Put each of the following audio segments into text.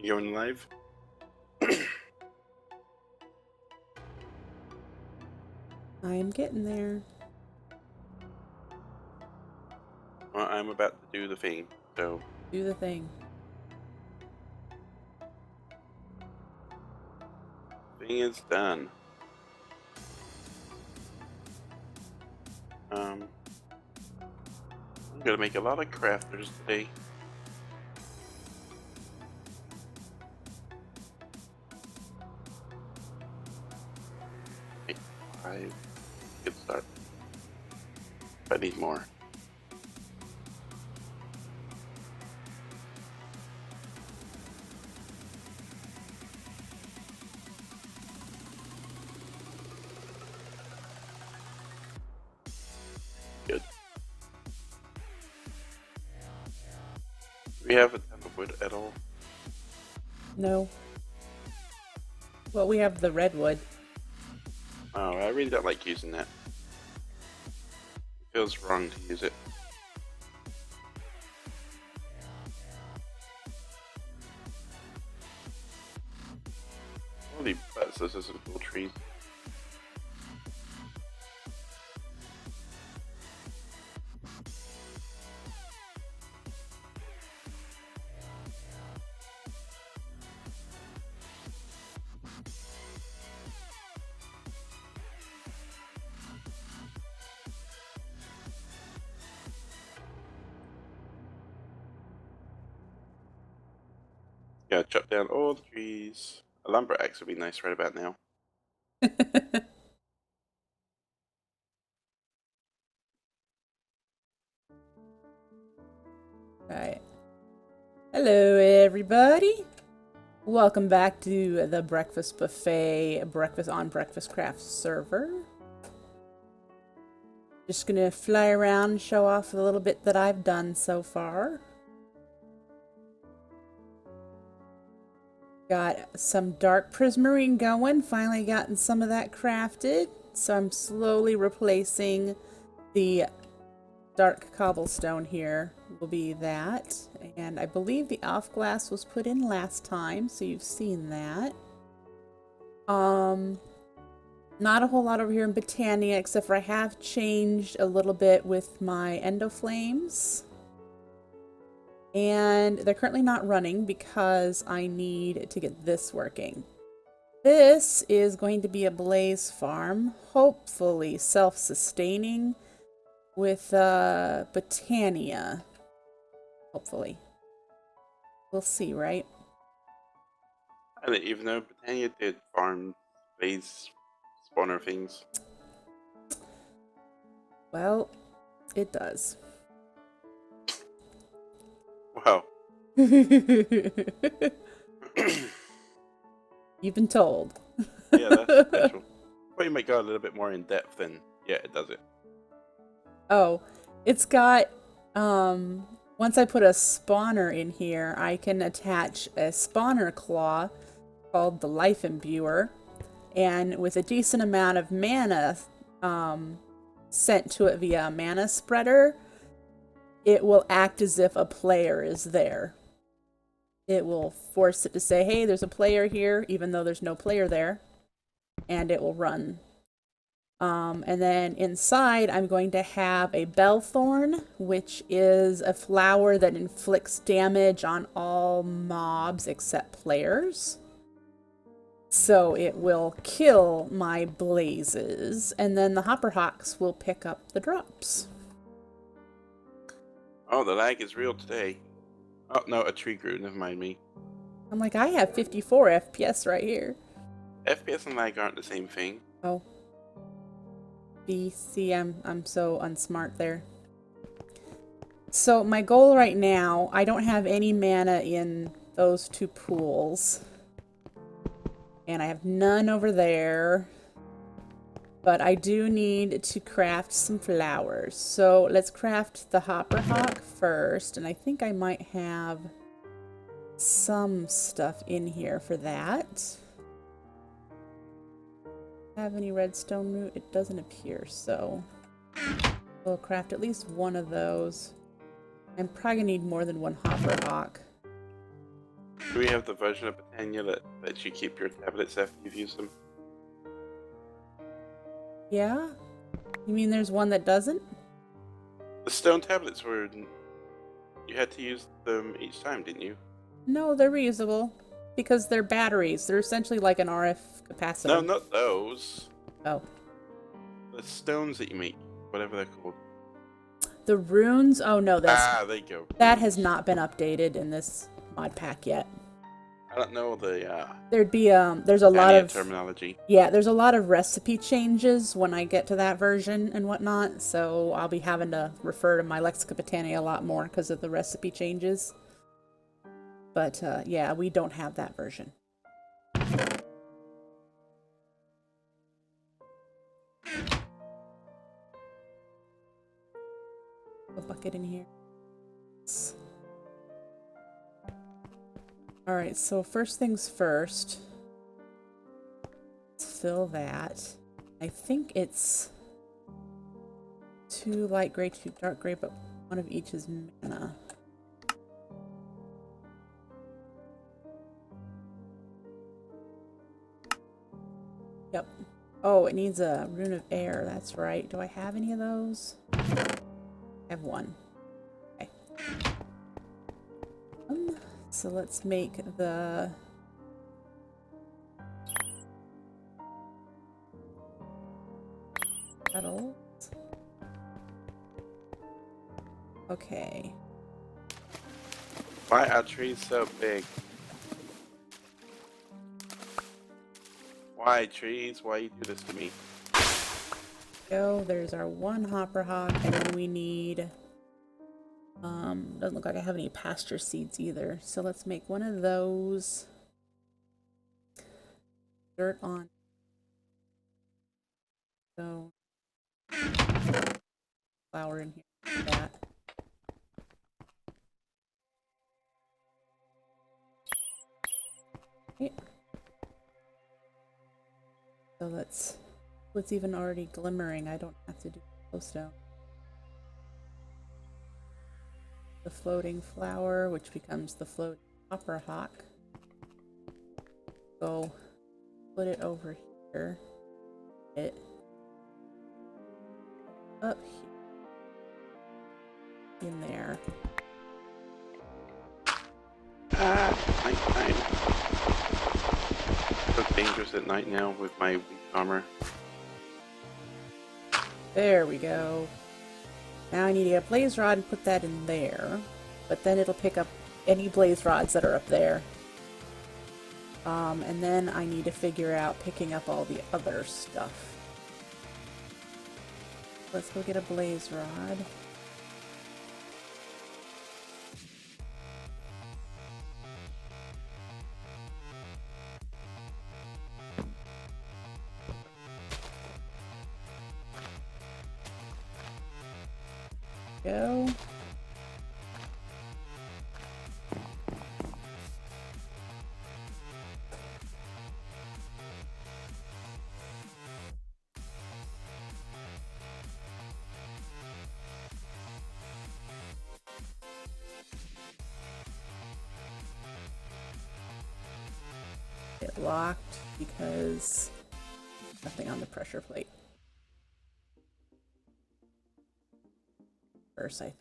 You going live? I am getting there. Well, I'm about to do the thing, so... Do the thing. Thing is done. I'm gonna make a lot of crafters today. Make 5. Good start. I need more. Good. Do we have a ton of wood at all? No. Well, we have the redwood. Oh, I really don't like using that. It feels wrong to use it. Holy butts, this isn't cool trees. Gotta chop down all the trees. A lumber axe would be nice right about now. Alright. Hello, everybody. Welcome back to the Breakfast Buffet Breakfast on Breakfastcraft server. Just gonna fly around and show off a little bit that I've done so far. Got some dark prismarine going. Finally gotten some of that crafted. So I'm slowly replacing the dark cobblestone here. Will be that. And I believe the off glass was put in last time, so you've seen that. Not a whole lot over here in Botania, except for I have changed a little bit with my endoflames. And they're currently not running because I need to get this working. This is going to be a blaze farm, hopefully self-sustaining with Botania. Hopefully. We'll see, right? I didn't even know Botania did farm base spawner things. Well, it does. Wow. You've been told. Yeah, that's special. Well, you might go a little bit more in depth, and yeah, it does it. Oh, it's got, once I put a spawner in here, I can attach a spawner claw called the Life Imbuer, and with a decent amount of mana sent to it via a mana spreader, it will act as if a player is there. It will force it to say, hey, there's a player here, even though there's no player there, and it will run. And then inside, I'm going to have a Bellthorn, which is a flower that inflicts damage on all mobs except players. So it will kill my blazes, and then the Hopperhawks will pick up the drops. Oh, the lag is real today. Oh, no, a tree grew. Never mind me. I'm like, I have 54 FPS right here. FPS and lag aren't the same thing. Oh. BC, I'm so unsmart there. So my goal right now, I don't have any mana in those two pools. And I have none over there. But I do need to craft some flowers. So let's craft the Hopperhawk first. And I think I might have some stuff in here for that. Have any redstone root? It doesn't appear, so we'll craft at least one of those. I'm probably gonna need more than one Hopperhawk. Do we have the version of Botania that lets you keep your tablets after you've used them? Yeah? You mean there's one that doesn't? The stone tablets were... You had to use them each time, didn't you? No, they're reusable. Because they're batteries. They're essentially like an RF capacitor. No, not those. Oh. The stones that you make, whatever they're called. The runes? Oh no, there you go. That has not been updated in this mod pack yet. I don't know the There'd be there's a lot of terminology. Yeah, there's a lot of recipe changes when I get to that version and whatnot, so I'll be having to refer to my Lexica Botania a lot more because of the recipe changes. But yeah, we don't have that version. A bucket in here. Alright, so first things first. Let's fill that. I think it's 2 light gray, 2 dark gray, but one of each is mana. Yep. Oh, it needs a rune of air. That's right. Do I have any of those? I have one. Okay. So let's make the petals. Okay. Why are trees so big? Why, trees? Why you do this to me? Go. There's our 1 hopper hawk, and then we need... doesn't look like I have any pasture seeds either. So let's make one of those. Dirt on. So flour in here. Like that. Okay. So let's. What's even already glimmering? I don't have to do glowstone. The floating flower, which becomes the floating hopper hawk. So put it over here. It up here. In there. Nighttime. So dangerous at night now with my weak armor. There we go. Now I need to get a blaze rod and put that in there. But then it'll pick up any blaze rods that are up there. And then I need to figure out picking up all the other stuff. Let's go get a blaze rod. Go. Get locked because nothing on the pressure plate. First, I think.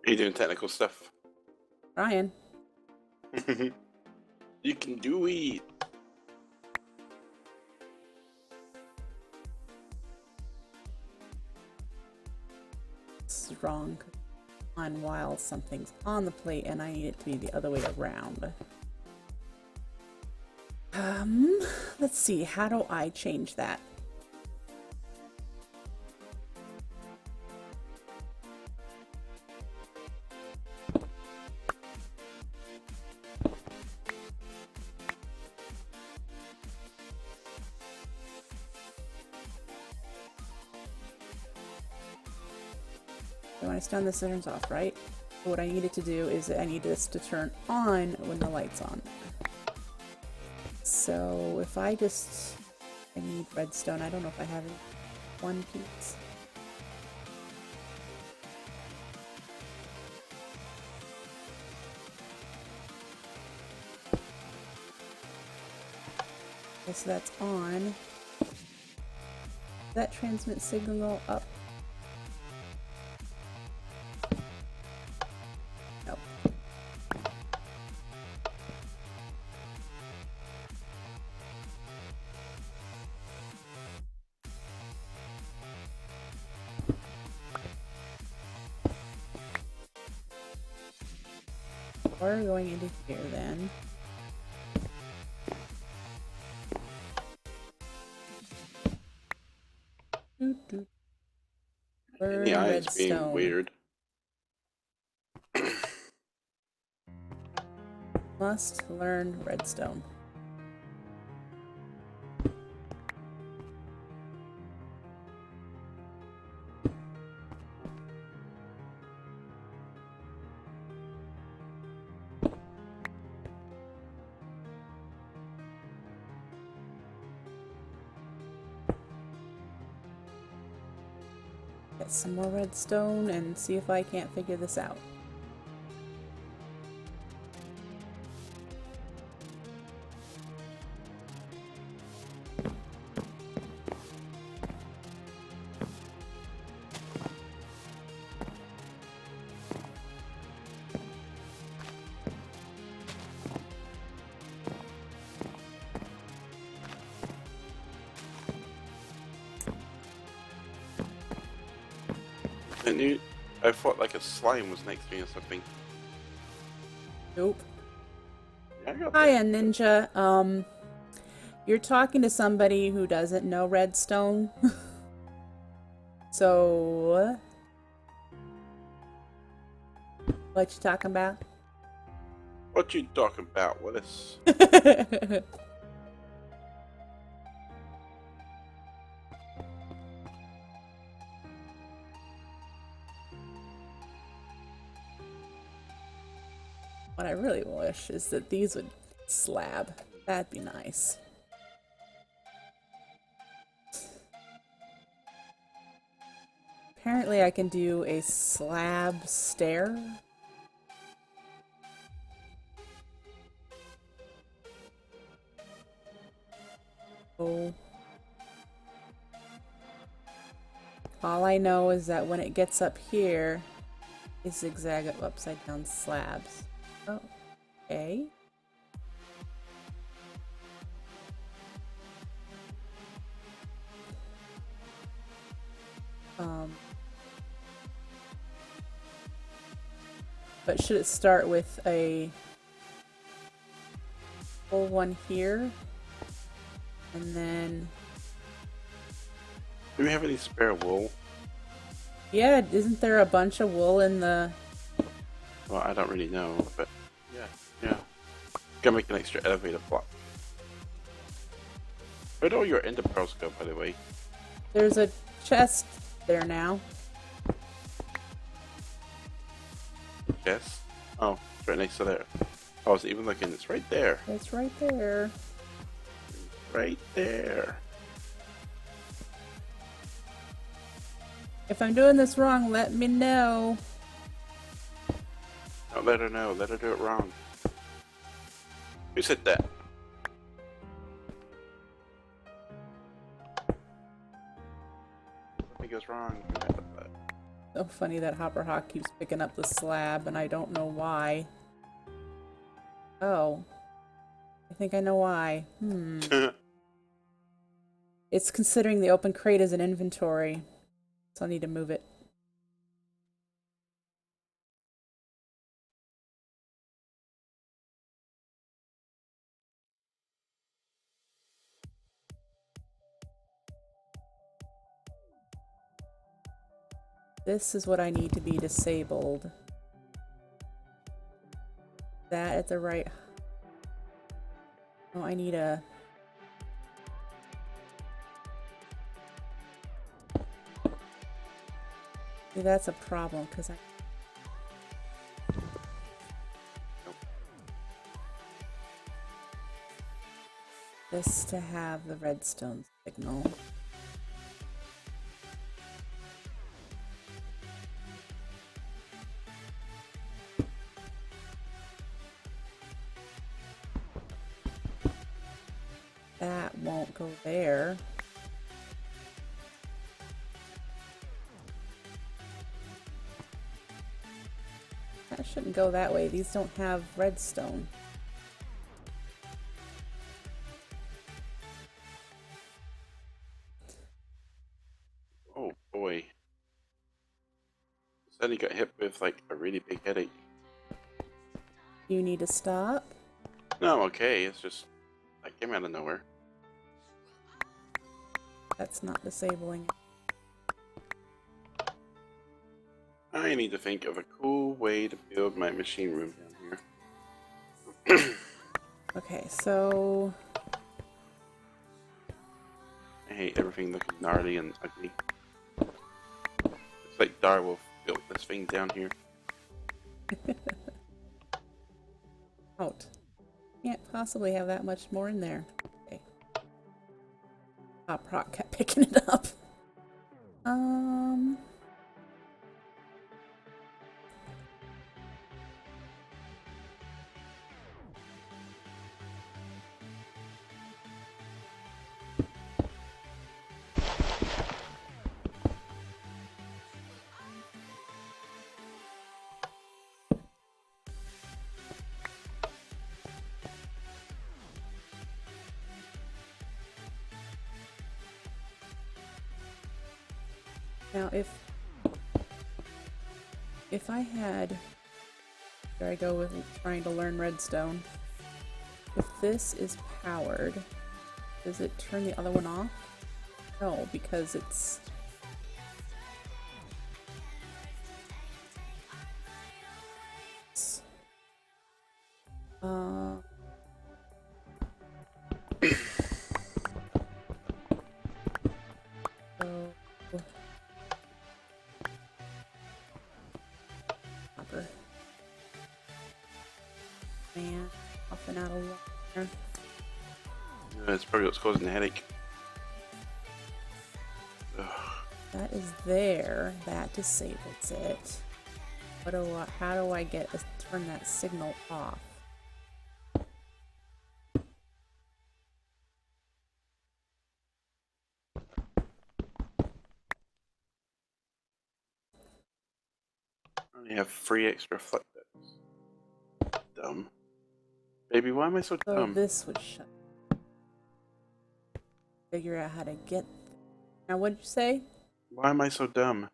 Are you doing technical stuff? Ryan. You can do it. This is wrong. On while something's on the plate, and I need it to be the other way around. Let's see. How do I change that? When I stun, this turns off, right? So what I needed to do is I need this to turn on when the light's on. So if I need redstone. I don't know if I have one piece. Okay, so that's on. Does that transmit signal up? Nope. We're going into here then. Burn The eye is being redstone. weird. Must learn redstone. Get some more redstone and see if I can't figure this out. I thought like a slime was next to me or something. Nope. Yeah, I got Hiya, that. Ninja. You're talking to somebody who doesn't know redstone. So, what you talking about? What you talking about, Willis? What I really wish is that these would slab. That'd be nice. Apparently I can do a slab stair. Oh. All I know is that when it gets up here, it zigzag up upside down slabs. Oh, okay. But should it start with a full one here? And then... Do we have any spare wool? Yeah, isn't there a bunch of wool in the... Well, I don't really know, but yeah. Gotta make an extra elevator block. Where'd all your ender pearls go, by the way? There's a chest there now. Yes? Oh, it's right next to there. I was even looking, it's right there. It's right there. Right there. If I'm doing this wrong, let me know. Don't let her know, let her do it wrong. Who said that? Something goes wrong. So funny that Hopper Hawk keeps picking up the slab, and I don't know why. Oh. I think I know why. It's considering the open crate as an inventory, so I need to move it. This is what I need to be disabled. That at the right... Oh, I need a... See, that's a problem, because I... This to have the redstone signal. That won't go there. That shouldn't go that way. These don't have redstone. Oh boy. Suddenly got hit with like a really big headache. You need to stop. No, I'm okay. It's just I came out of nowhere. That's not disabling. I need to think of a cool way to build my machine room down here. Okay, so I hate everything looking gnarly and ugly. It's like Darwolf built this thing down here. out. Can't possibly have that much more in there. Okay. Pop Rock kept picking it up. Now, if I had, here I go with trying to learn redstone. If this is powered, does it turn the other one off? No, because it's copper. Man, off and out of water. That's probably what's causing the headache. Ugh. That is there. That disables it. How do I turn that signal off? I only have 3 extra reflectors. Dumb. Baby, why am I so dumb? This would shut. Figure out how to get there. Now, what did you say? Why am I so dumb?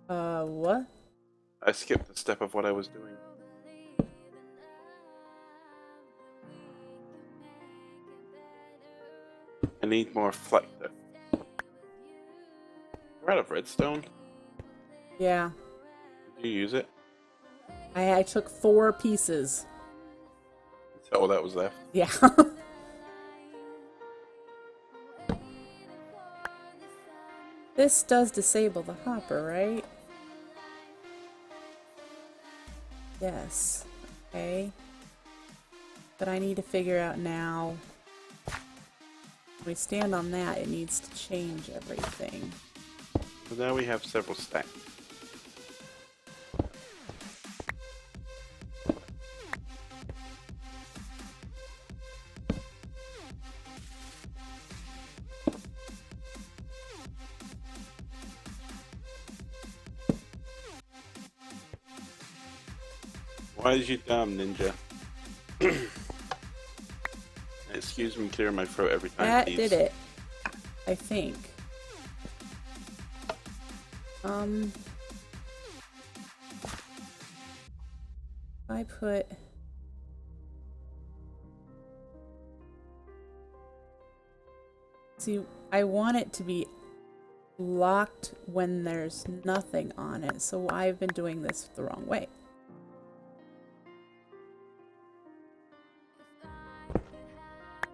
What? I skipped a step of what I was doing. I need more reflector. We're out of redstone. Yeah. Did you use it? I took 4 pieces. That's all that was left. Yeah. This does disable the hopper, right? Yes. Okay. But I need to figure out now. When we stand on that, it needs to change everything. So now we have several stacks. Why is you dumb, ninja? Excuse me, clear my throat every time, That please. did it. I think. I put... See, I want it to be locked when there's nothing on it, so I've been doing this the wrong way.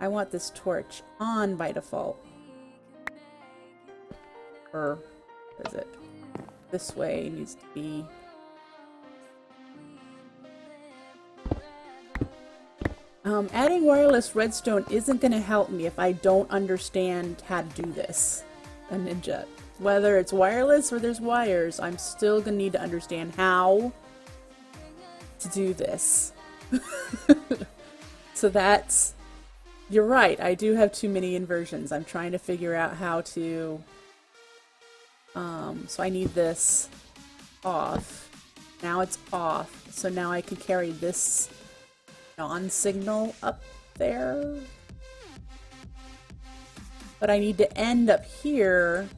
I want this torch on by default. Or, what is it? This way needs to be... adding wireless redstone isn't going to help me if I don't understand how to do this. A ninja. Whether it's wireless or there's wires, I'm still going to need to understand how to do this. So that's You're right, I do have too many inversions. I'm trying to figure out how to... so I need this off. Now it's off, so now I can carry this non-signal up there. But I need to end up here.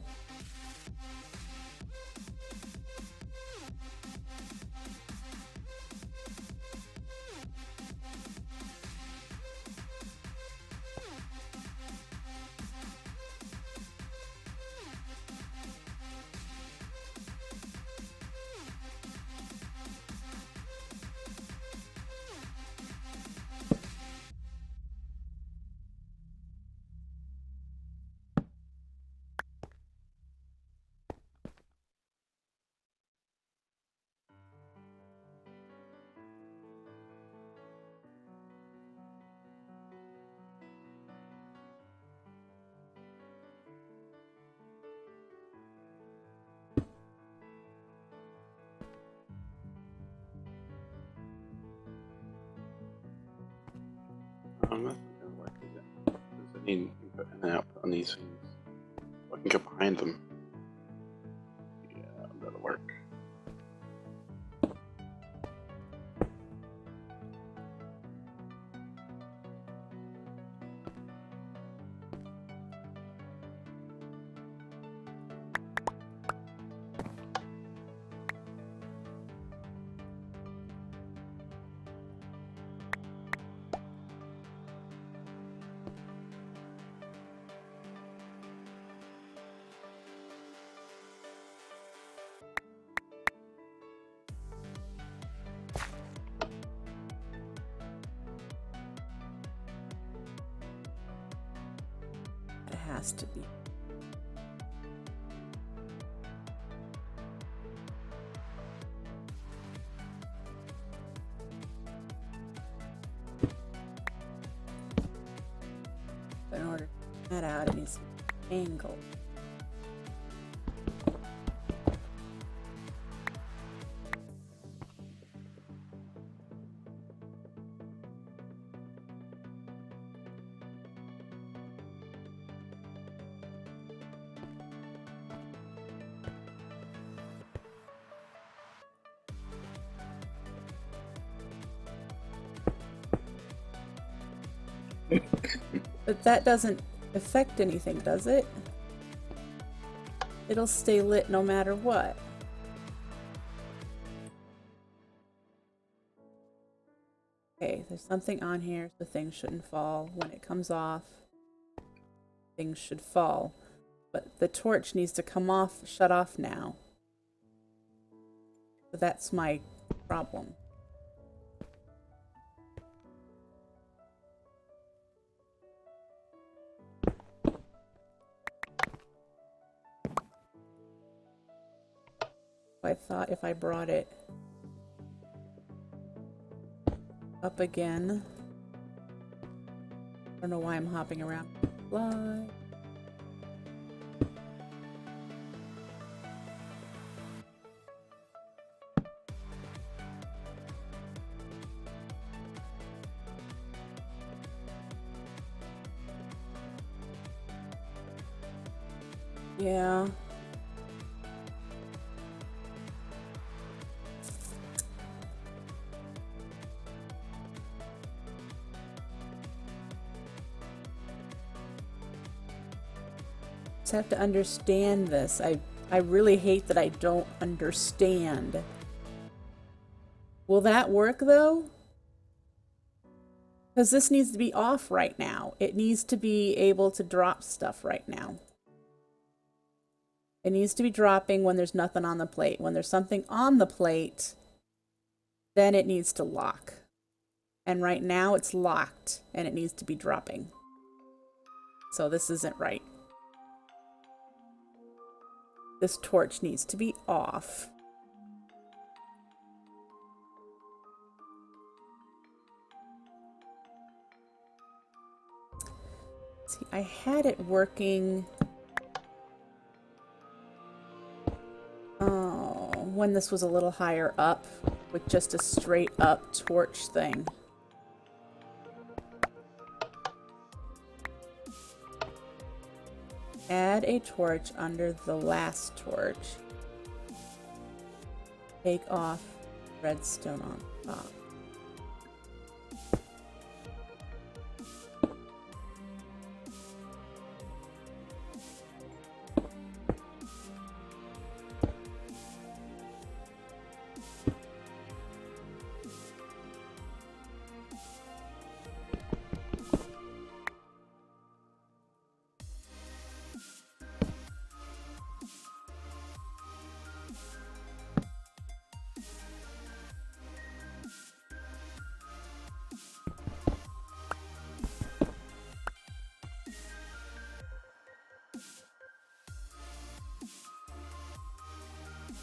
That's not gonna work, is it? Because I need input and output on these things. I can go behind them. Yeah, that'll work. It has to be. In order to get that out, it needs to be angled. But that doesn't affect anything, does it? It'll stay lit no matter what. Okay, there's something on here, so things shouldn't fall. When it comes off, things should fall. But the torch needs to come off, shut off now. So that's my problem. I thought if I brought it up again, I don't know why I'm hopping around. Fly. Yeah. Have to understand this. I really hate that I don't understand. Will that work though? Because this needs to be off right now. It needs to be able to drop stuff right now. It needs to be dropping when there's nothing on the plate. When there's something on the plate, then it needs to lock. And right now it's locked and it needs to be dropping. So this isn't right. This torch needs to be off. See, I had it working when this was a little higher up with just a straight up torch thing. add a torch under the last torch. Take off redstone on top.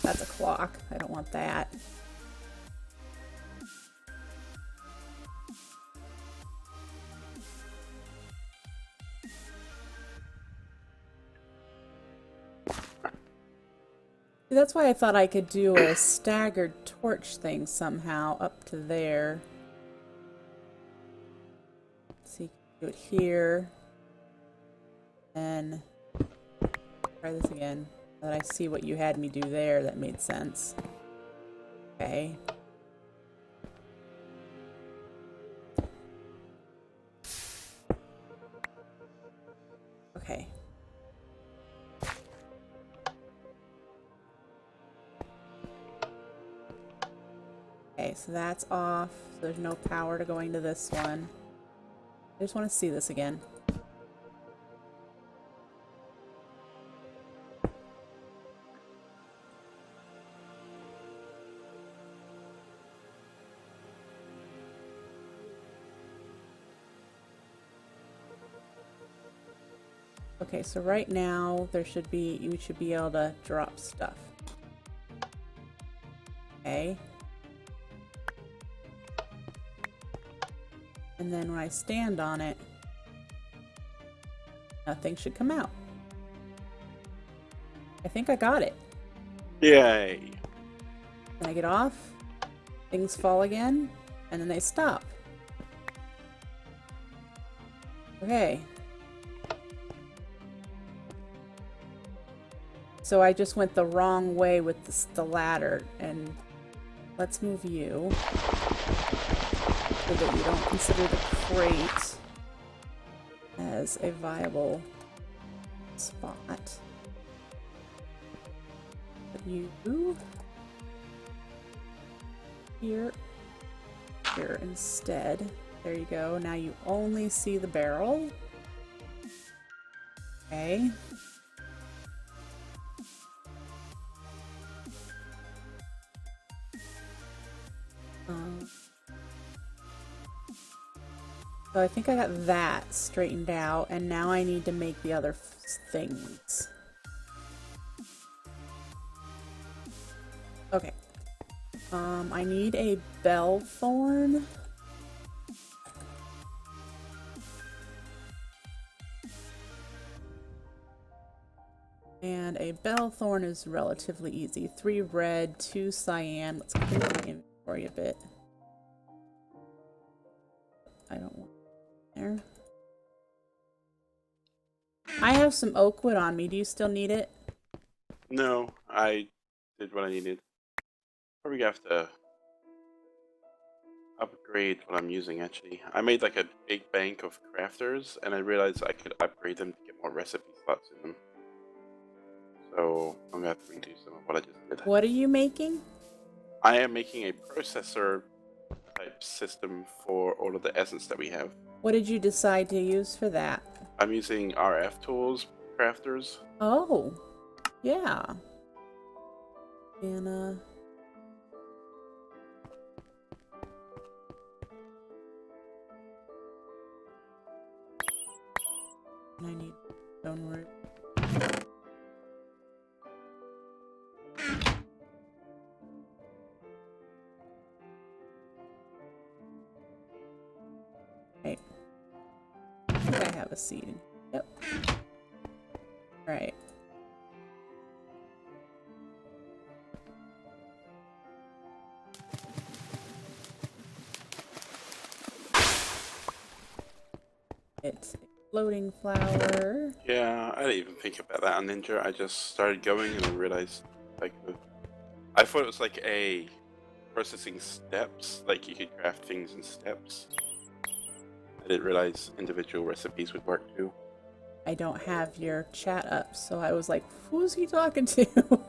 That's a clock. I don't want that. That's why I thought I could do a staggered torch thing somehow up to there. So you can do it here. And try this again. Now that I see what you had me do there, that made sense. Okay. Okay. Okay, so that's off. So there's no power to going to this one. I just want to see this again. Okay, so right now you should be able to drop stuff. Okay. And then when I stand on it, nothing should come out. I think I got it. Yay! Then I get off, things fall again, and then they stop. Okay. So I just went the wrong way with the ladder, and let's move you so that you don't consider the crate as a viable spot. Put you here instead. There you go. Now you only see the barrel. Okay. So I think I got that straightened out, and now I need to make the other things. Okay. I need a bell thorn. And a bell thorn is relatively easy. 3 red, 2 cyan. Let's clear my inventory a bit. I don't want there. I have some oak wood on me. Do you still need it? No, I did what I needed. Probably have to upgrade what I'm using, actually. I made like a big bank of crafters, and I realized I could upgrade them to get more recipe slots in them. So I'm gonna have to redo some of what I just did. What are you making? I am making a processor type system for all of the essence that we have. What did you decide to use for that? I'm using RF tools crafters. Oh, yeah. And I need stonework. Right. I think I have a seed. Yep. Right. It's Floating flower. Yeah, I didn't even think about that on Ninja. I just started going and I realized I could. I thought it was like a processing steps, like you could craft things in steps. I didn't realize individual recipes would work too. I don't have your chat up, so I was like, who's he talking to?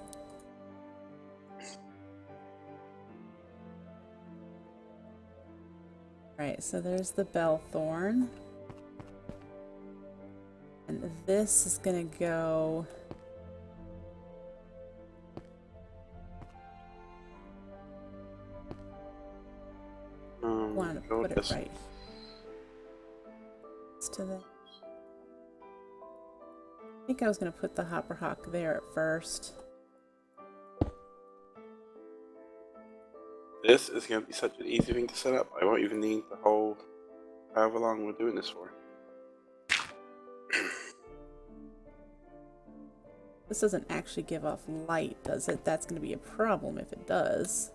Right, so there's the bellthorn. And this is gonna go... I wanted to put it right. It's to the... I think I was gonna put the hopper hawk there at first. This is going to be such an easy thing to set up. I won't even need the whole however long we're doing this for. This doesn't actually give off light, does it? That's going to be a problem if it does.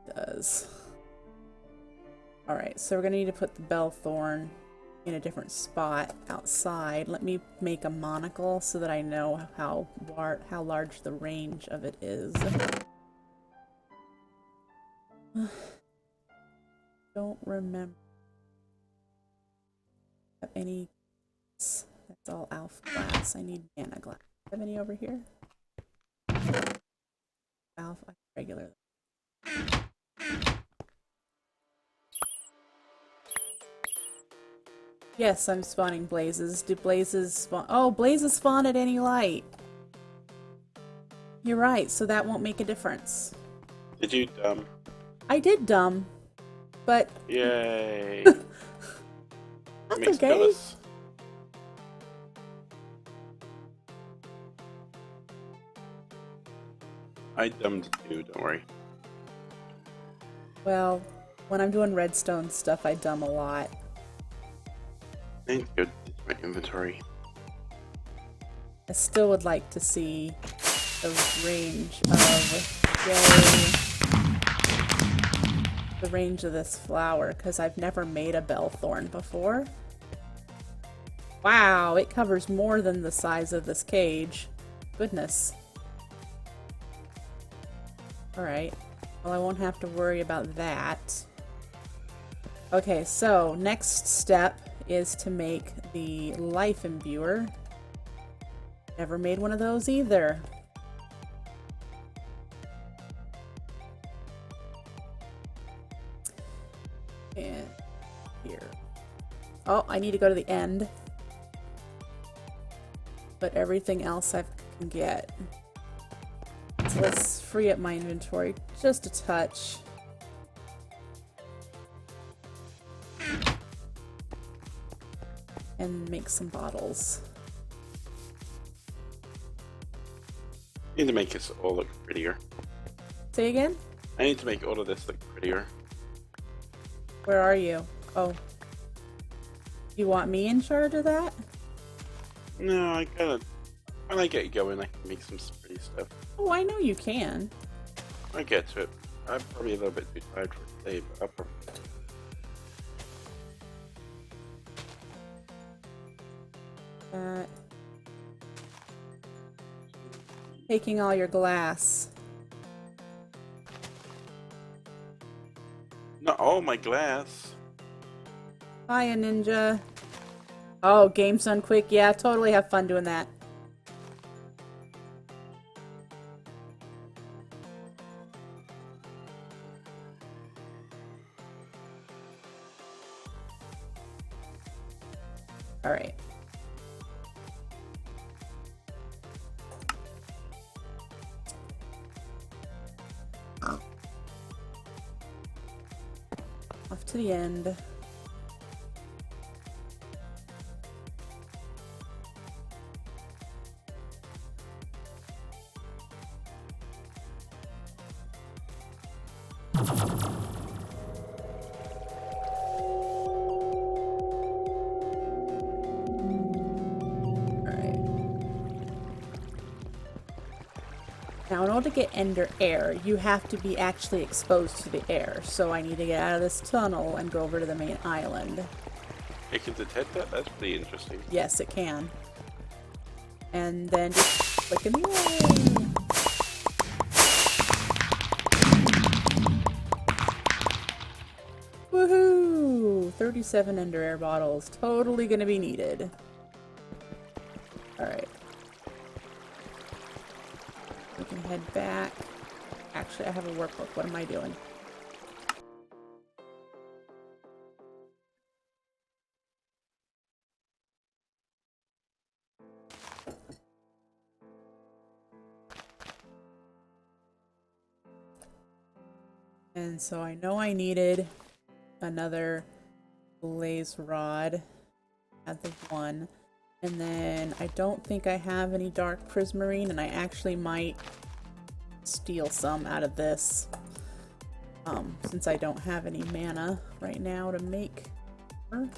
It does. Alright, so we're going to need to put the bellthorn in a different spot outside. Let me make a monocle so that I know how large the range of it is. Don't remember. Have any? That's all alpha glass. I need mana glass. Have any over here? Alpha regular. Yes, I'm spawning blazes. Do blazes spawn? Oh, blazes spawn at any light. You're right, so that won't make a difference. Did you I did dumb, but... Yay! That's okay. I dumbed too, don't worry. Well, when I'm doing redstone stuff, I dumb a lot. I need to go to my inventory. I still would like to see the range of... the range of this flower, because I've never made a bellthorn before. Wow, it covers more than the size of this cage. Goodness. Alright, well I won't have to worry about that. Okay, so next step is to make the life imbuer. Never made one of those either. And here. Oh, I need to go to the end. But everything else I can get. So let's free up my inventory just a touch. And make some bottles. Need to make this all look prettier. Say again? I need to make all of this look prettier. Where are you? Oh. You want me in charge of that? No, I gotta... When I get going, I can make some pretty stuff. Oh, I know you can. I get to it. I'm probably a little bit too tired for today, but I'll probably... Taking all your glass. Not all my glass. Hiya, ninja. Oh, game's done quick. Yeah, totally have fun doing that. Alright. Off to the end. Now, in order to get ender air, you have to be actually exposed to the air. So I need to get out of this tunnel and go over to the main island. It can detect that? That's pretty interesting. Yes, it can. And then just click in the air. Woohoo! 37 Ender Air bottles. Totally gonna be needed. Alright. We can head back. Actually, I have a workbook. What am I doing? And so I know I needed another blaze rod at the one. And then I don't think I have any dark prismarine, and I actually might steal some out of this. Since I don't have any mana right now to make her.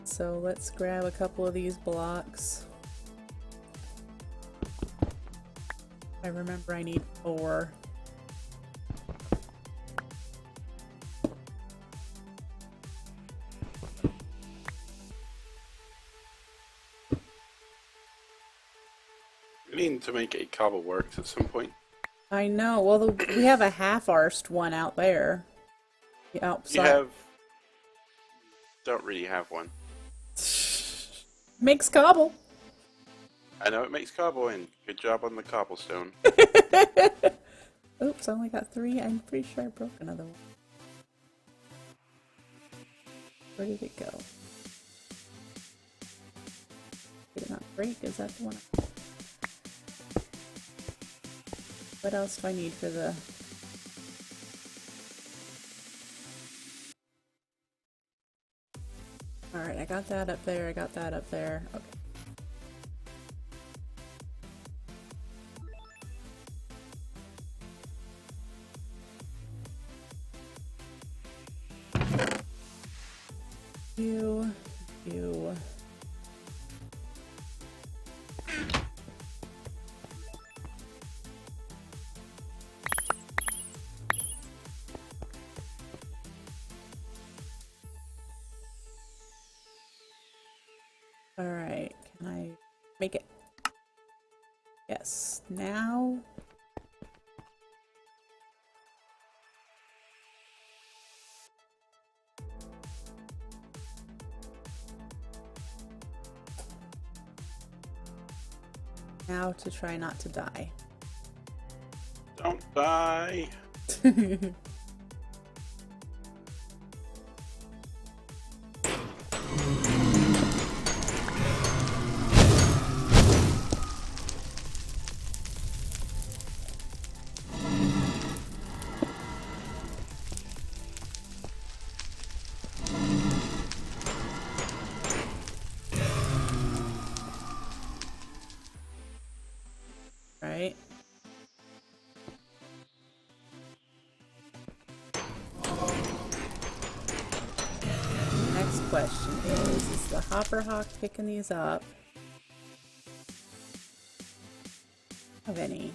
So let's grab a couple of these blocks. I remember I need 4. We need to make a cobble works at some point. I know. Well, we have a half-arsed one out there. Outside. You have... Don't really have one. Makes cobble. I know it makes cobble, and good job on the cobblestone. Oops, I only got 3. I'm pretty sure I broke another one. Where did it go? Did it not break? Is that the one? What else do I need for the... Alright, I got that up there, I got that up there. Okay. You. Alright, can I make it? Yes, now. Now to try not to die. Don't die! Right? Next question is the Hopper Hawk picking these up? Have any?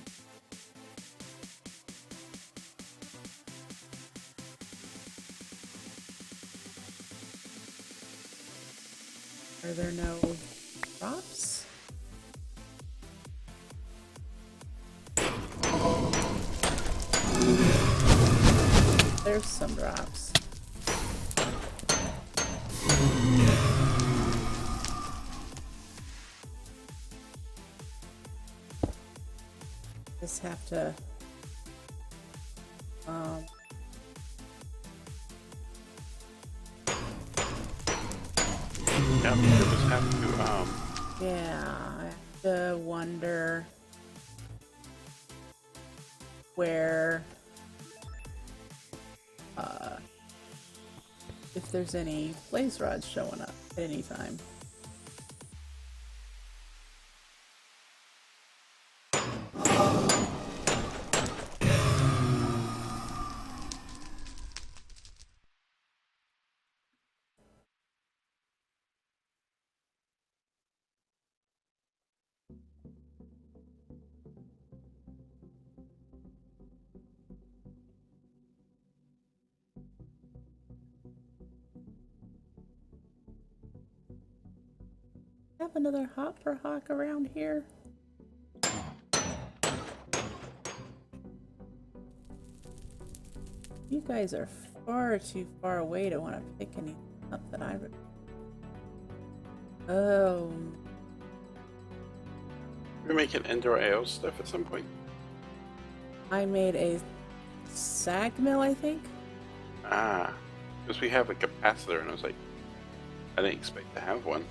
Are there no drops? There's some drops. Just have to Yeah, we just have to, yeah, I have to wonder where if there's any blaze rods showing up at any time. have another hopper hawk around here? You guys are far too far away to want to pick anything up that I would. Oh. We make an indoor ale stuff at some point. I made a sag mill, I think. Ah, because we have a capacitor, and I was like, I didn't expect to have one.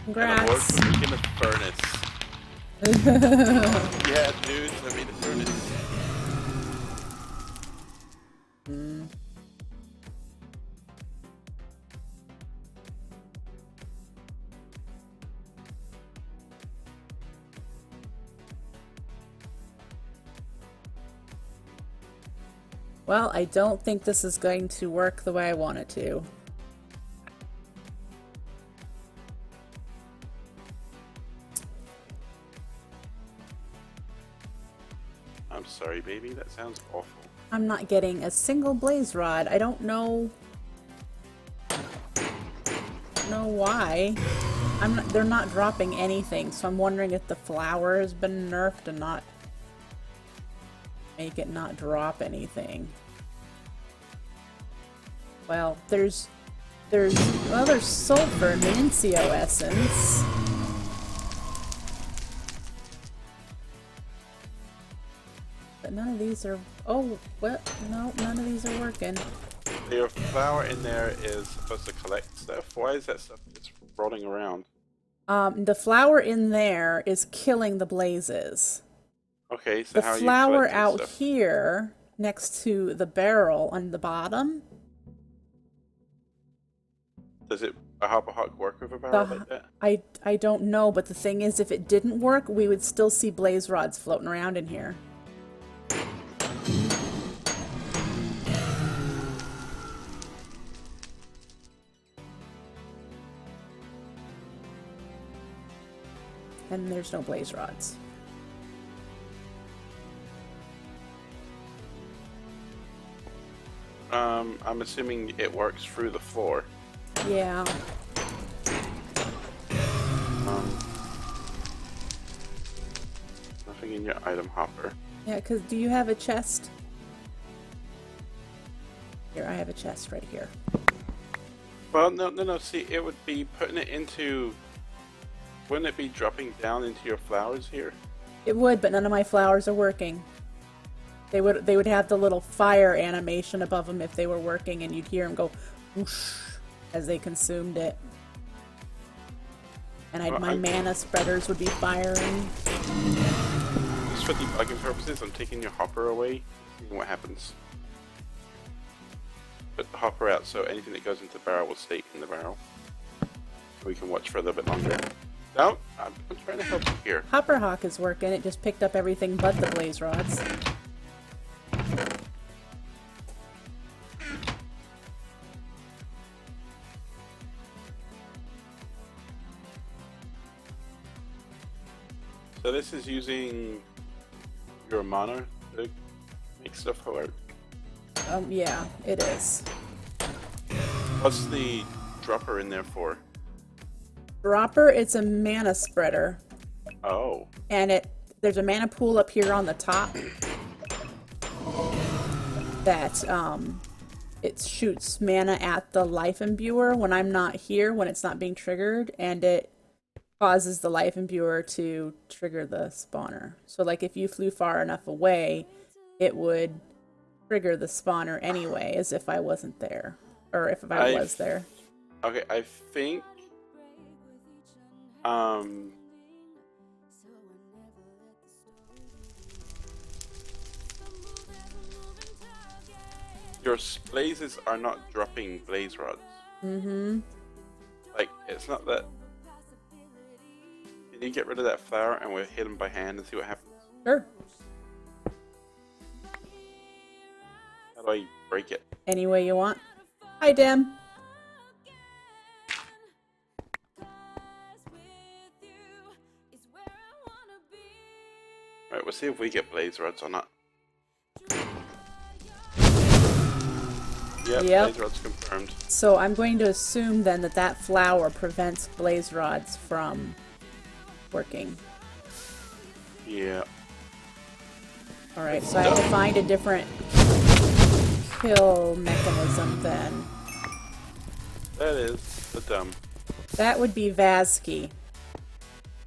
Congrats. And I'm making a furnace. Yeah, dudes, I made a furnace. Well, I don't think this is going to work the way I want it to. I'm sorry, baby, that sounds awful. I'm not getting a single blaze rod. I don't know why. They're not dropping anything, so I'm wondering if the flower has been nerfed and not make it not drop anything. Well, there's sulfur and Mincio essence. But none of these are. Oh, well, no, none of these are working. Your flower in there is supposed to collect stuff. Why is that stuff just rolling around? The flower in there is killing the blazes. Okay, so The how are you flower collecting out stuff? here next to the barrel on the bottom. Does a hopper hawk work with a barrel like that? I don't know, but the thing is, if it didn't work, we would still see blaze rods floating around in here. And there's no blaze rods. I'm assuming it works through the floor. Yeah. Nothing in your item hopper. Yeah, because do you have a chest? Here, I have a chest right here. Well, no. See, it would be putting it into. Wouldn't it be dropping down into your flowers here? It would, but none of my flowers are working. They would have the little fire animation above them if they were working, and you'd hear them go whoosh as they consumed it. And my mana spreaders would be firing. Just for debugging purposes, I'm taking your hopper away, seeing what happens. Put the hopper out so anything that goes into the barrel will stay in the barrel. We can watch for a little bit longer. No, I'm trying to help you here. Hopper Hawk is working. It just picked up everything but the blaze rods. So this is using your mana to make stuff work. Yeah, it is. What's the dropper in there for? Dropper, it's a mana spreader. Oh. And there's a mana pool up here on the top that it shoots mana at the life imbuer when I'm not here, when it's not being triggered, and it causes the life imbuer to trigger the spawner. So like if you flew far enough away, it would trigger the spawner anyway, as if I wasn't there. Or if I was there. Okay, I think your blazes are not dropping blaze rods. Mm-hmm. Like, it's not that. Can you get rid of that flower and we'll hit them by hand and see what happens? Sure. How do I break it? Any way you want. Hi, Dim. Right, we'll see if we get blaze rods or not. Yep, blaze rods confirmed. So I'm going to assume then that that flower prevents blaze rods from working. Yeah. Alright, so I have to find a different kill mechanism then. That is the dumb. That would be Vazkii.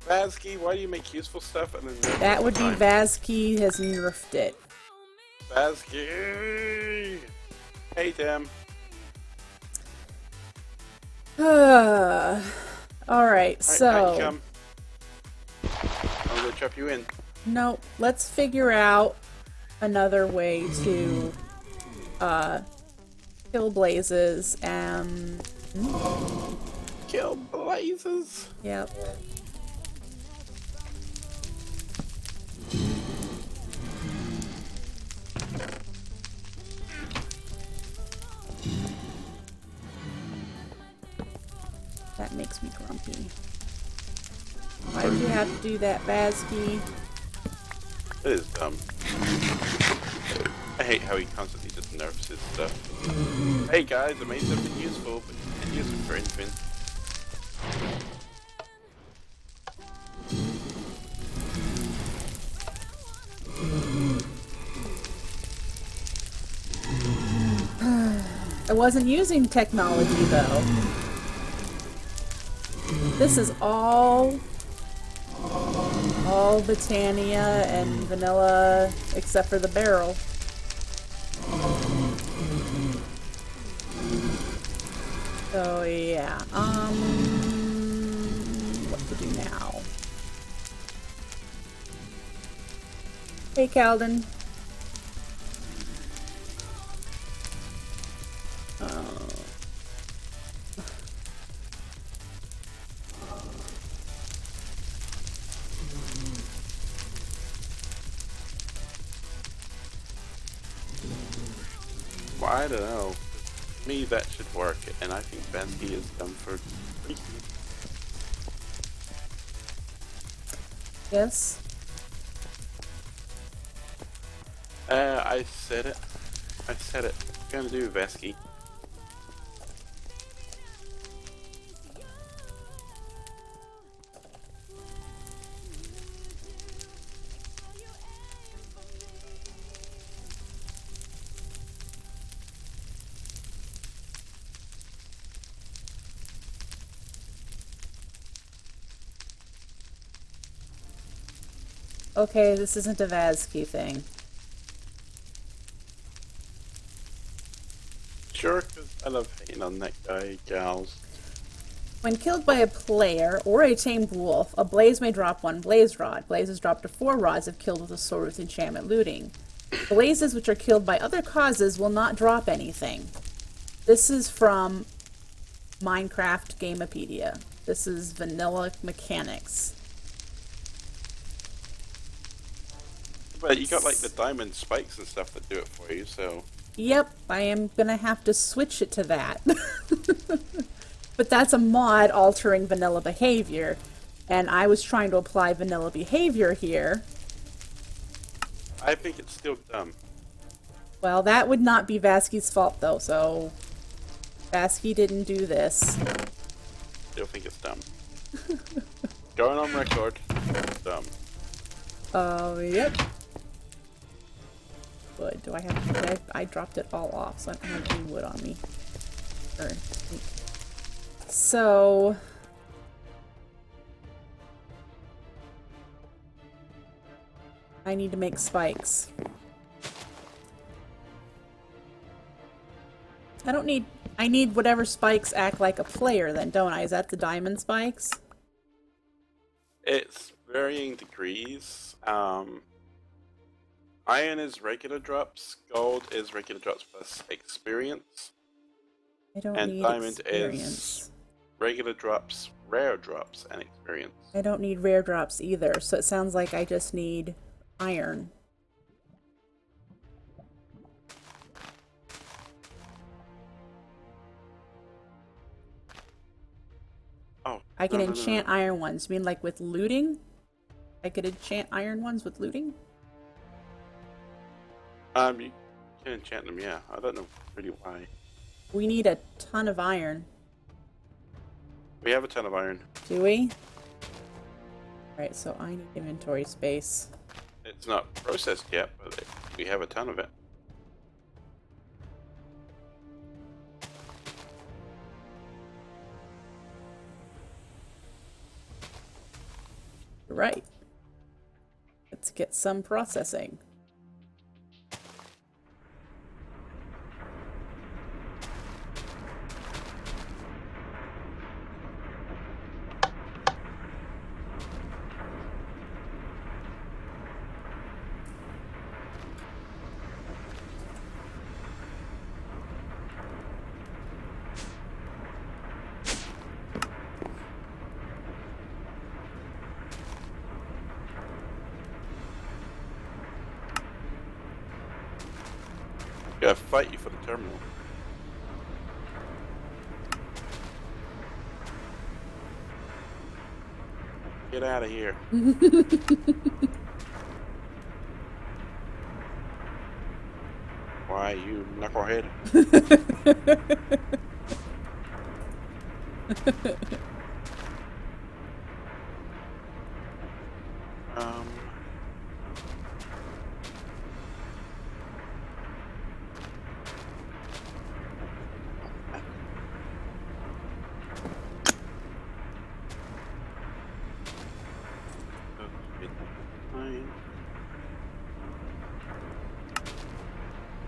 Vazkii, why do you make useful stuff and then nerf it That all would the be time? Vazkii has nerfed it. Vazkii! Hey, Dem. Alright, so... Out you come. I'm gonna trap you in. Nope, let's figure out another way to kill blazes and... Kill blazes! Yep. That makes me grumpy. Why do you have to do that, Vazkii? It is dumb. I hate how he constantly just nerfs his stuff. Hey guys, I made something useful, but you can't use it for anything. I wasn't using technology though. This is all Botania and vanilla except for the barrel. So yeah, what to do now? Hey Calden. Well, I don't know. To me, that should work, and I think Vazkii is done for freaking. Yes. I said it. I said it. I'm gonna do Vazkii. Okay, this isn't a Vazkii thing. Sure, because I love hating on that guy, gals. When killed by a player or a tamed wolf, a blaze may drop 1 blaze rod. Blazes drop to 4 rods if killed with a sword with enchantment looting. Blazes which are killed by other causes will not drop anything. This is from Minecraft Gamepedia. This is vanilla mechanics. But you got like the diamond spikes and stuff that do it for you, so... Yep, I am gonna have to switch it to that. But that's a mod altering vanilla behavior, and I was trying to apply vanilla behavior here. I think it's still dumb. Well, that would not be Vazkii's fault though, so Vazkii didn't do this. Still think it's dumb. Going on record, dumb. Yep. Wood. Do I have... I dropped it all off, so I don't have any wood on me. So... I need to make spikes. I don't need... I need whatever spikes act like a player then, don't I? Is that the diamond spikes? It's varying degrees. Iron is regular drops, gold is regular drops plus experience, I don't and need diamond experience. is regular drops, rare drops, and experience. I don't need rare drops either, so it sounds like I just need iron. Oh, I can no. enchant iron ones. You mean like with looting? I could enchant iron ones with looting? You can enchant them, yeah. I don't know really why. We need a ton of iron. We have a ton of iron. Do we? Alright, so I need inventory space. It's not processed yet, but we have a ton of it. Right. Let's get some processing. Gotta fight you for the terminal. Get out of here. Why, you knucklehead?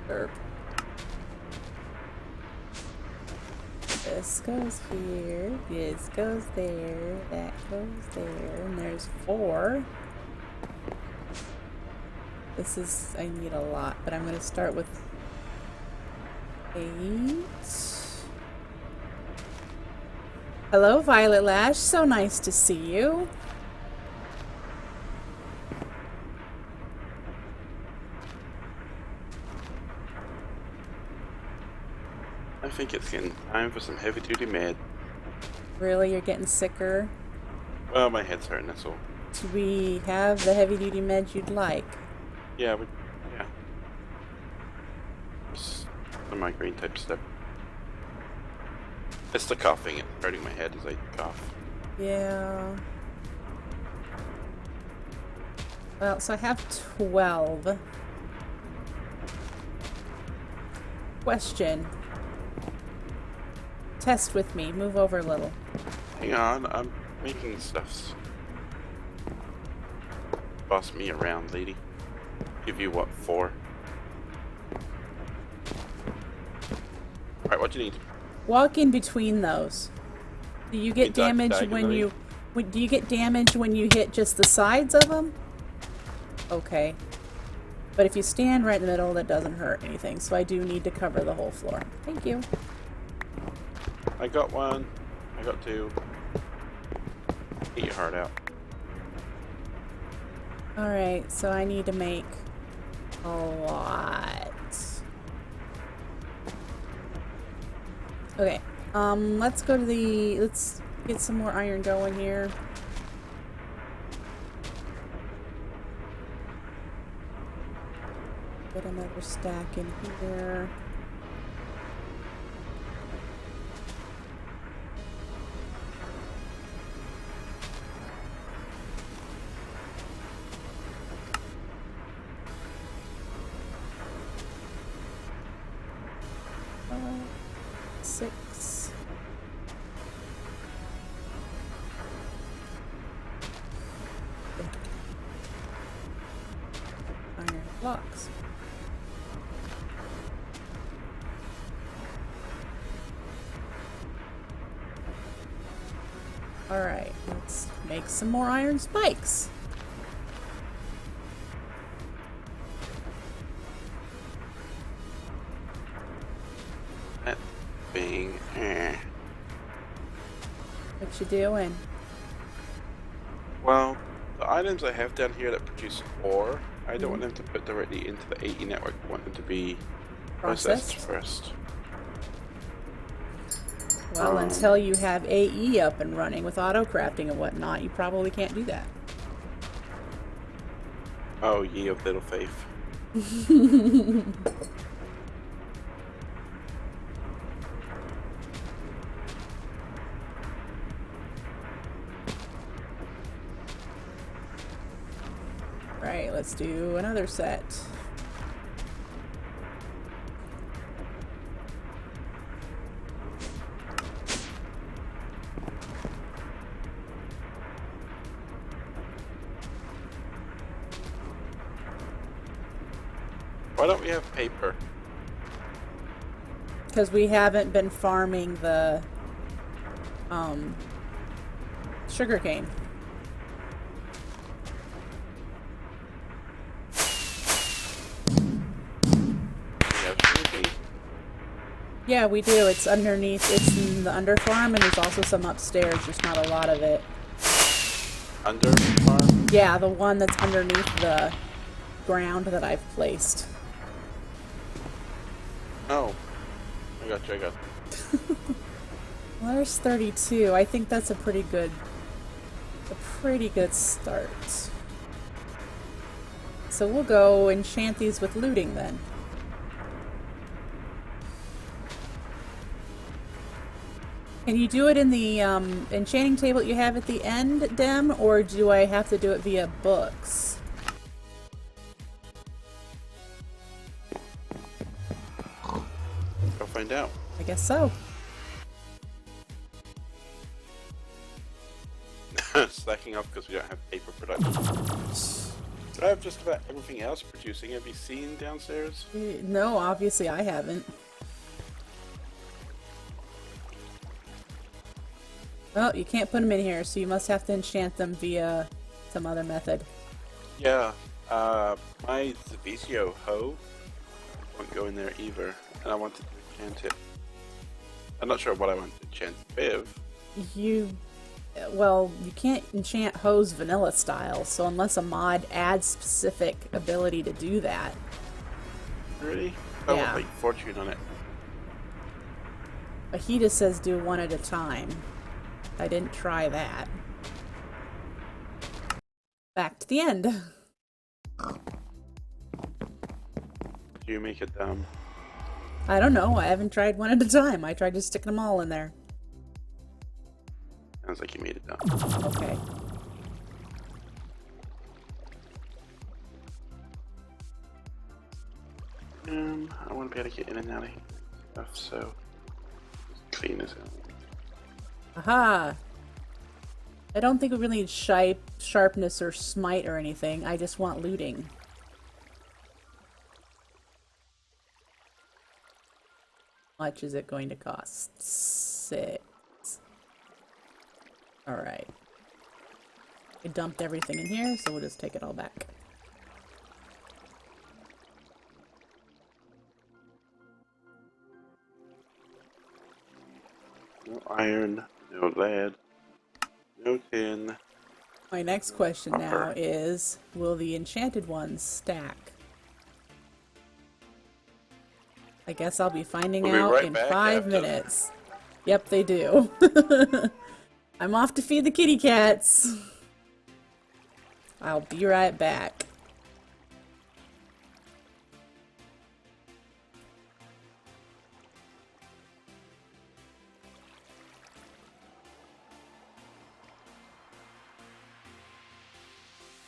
Derp. This goes here, this goes there, that goes there, and there's 4. This is, I need a lot, but I'm going to start with 8. Hello, Violet Lash, so nice to see you. I think it's getting time for some heavy-duty med. Really, you're getting sicker? Well, my head's hurting, that's all. Do we have the heavy-duty meds you'd like? Yeah, yeah. It's the migraine type stuff. It's the coughing, it's hurting my head as I cough. Yeah. Well, so I have 12. Question. Test with me. Move over a little. Hang on, I'm making stuffs. Boss me around, lady. Give you what, 4? Alright, what do you need? Walk in between those. Do you get damage when you... Do you get damage when you hit just the sides of them? Okay. But if you stand right in the middle, that doesn't hurt anything. So I do need to cover the whole floor. Thank you. I got 1. I got 2. Get your heart out. Alright, so I need to make a lot. Okay, let's go to the... Let's get some more iron going here. Get another stack in here. Iron blocks. Alright, let's make some more iron spikes. That thing. What you doing? Well, the items I have down here that produce ore, I don't want them to put directly into the AE network. I want them to be processed first. Well, until you have AE up and running with auto crafting and whatnot, you probably can't do that. Oh, ye of little faith. Right, let's do another set. Why don't we have paper? Because we haven't been farming the sugarcane. We have sugarcane. Yeah, we do. It's underneath. It's in the under farm, and there's also some upstairs. Just not a lot of it. Under farm? Yeah, the one that's underneath the ground that I've placed. Oh. I got you. Well, there's 32. I think that's a pretty good start. So we'll go enchant these with looting then. Can you do it in the enchanting table you have at the end, Dem, or do I have to do it via books? Go find out. I guess so. Slacking off because we don't have paper production. I have just about everything else producing. Have you seen downstairs? No, obviously I haven't. Well, you can't put them in here, so you must have to enchant them via some other method. Yeah. My Vizio hoe won't go in there either, and I wanted to enchant it. I'm not sure what I want to enchant with. Well, you can't enchant hose vanilla style, so unless a mod adds specific ability to do that. Really? I Yeah. want like fortune on it. But he just says do one at a time. I didn't try that. Back to the end. Do you make it dumb? I don't know. I haven't tried one at a time. I tried just sticking them all in there. Sounds like you made it dumb. Okay. I want to be able to get in and out of here and stuff, so just clean this out. Aha! I don't think we really need sharpness or smite or anything. I just want looting. How much is it going to cost? 6. Alright. I dumped everything in here, so we'll just take it all back. No iron, no lead, no tin. My next question now Copper. is, will the enchanted ones stack? I guess I'll be finding We'll be out right in back 5 after. minutes. Yep, they do. I'm off to feed the kitty cats. I'll be right back.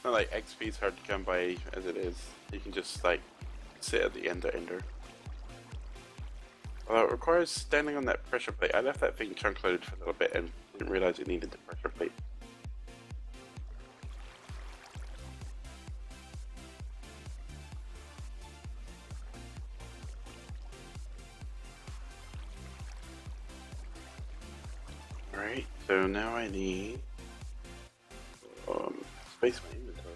Not like XP is hard to come by as it is. You can just like sit at the end of Ender. Although it requires standing on that pressure plate. I left that thing chunk loaded for a little bit and didn't realize it needed the pressure plate. Alright, so now I need space my inventory.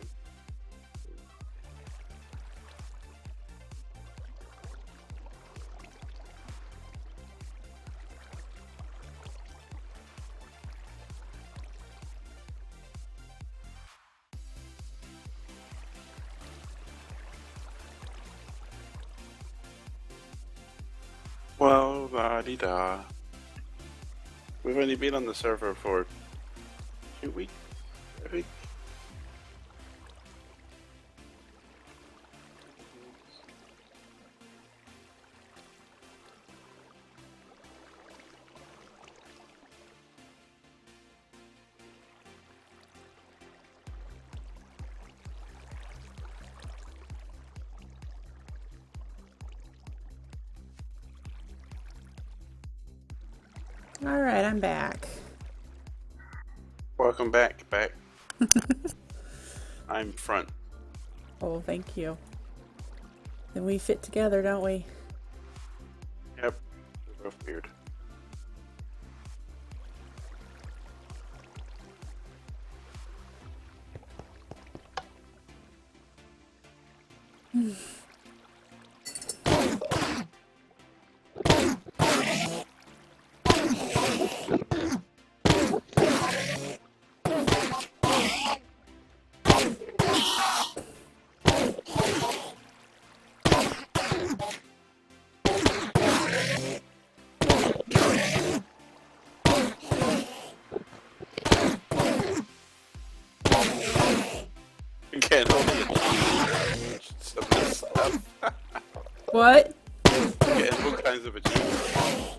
Well, la-di-da. We've only been on the server for 2 weeks, I think. Alright, I'm back. Welcome back. I'm front. Oh, thank you. Then we fit together, don't we? Yep. We're both weird. Again, only some of this stuff. What? Getting all kinds of achievements.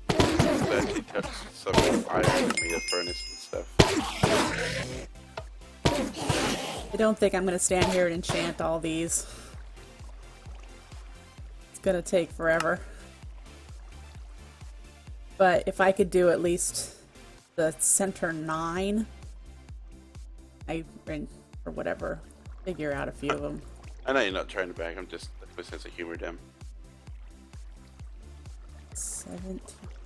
That actually touched some fire and made a furnace and stuff. I don't think I'm gonna stand here and enchant all these. It's gonna take forever. But if I could do at least the center 9, or whatever, figure out a few of them. I know you're not trying to bag, I'm just my sense of humor, Dem. 17,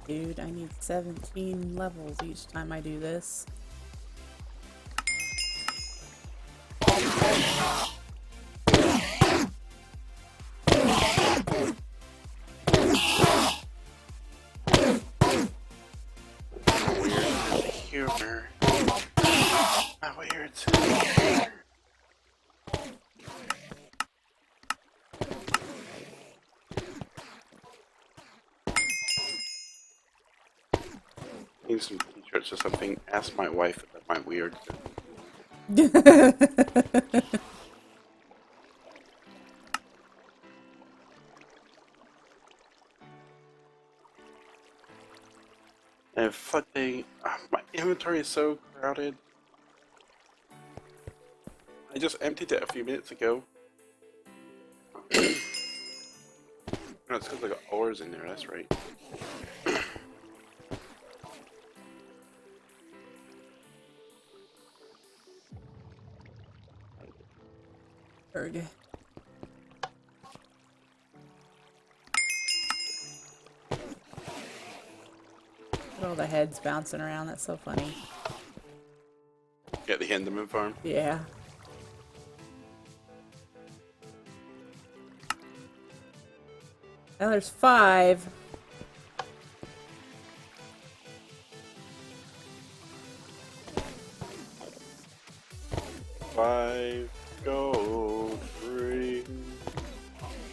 dude, I need 17 levels each time I do this. Weird humor. Not weird humor. Need some t-shirts or something. Ask my wife about my weird. And fucking, my inventory is so crowded. I just emptied it a few minutes ago. No, it's because I got ores in there, that's right. Erg. Look at all the heads bouncing around, that's so funny. Get the Enderman farm. Yeah. Now there's 5. Five gold rings.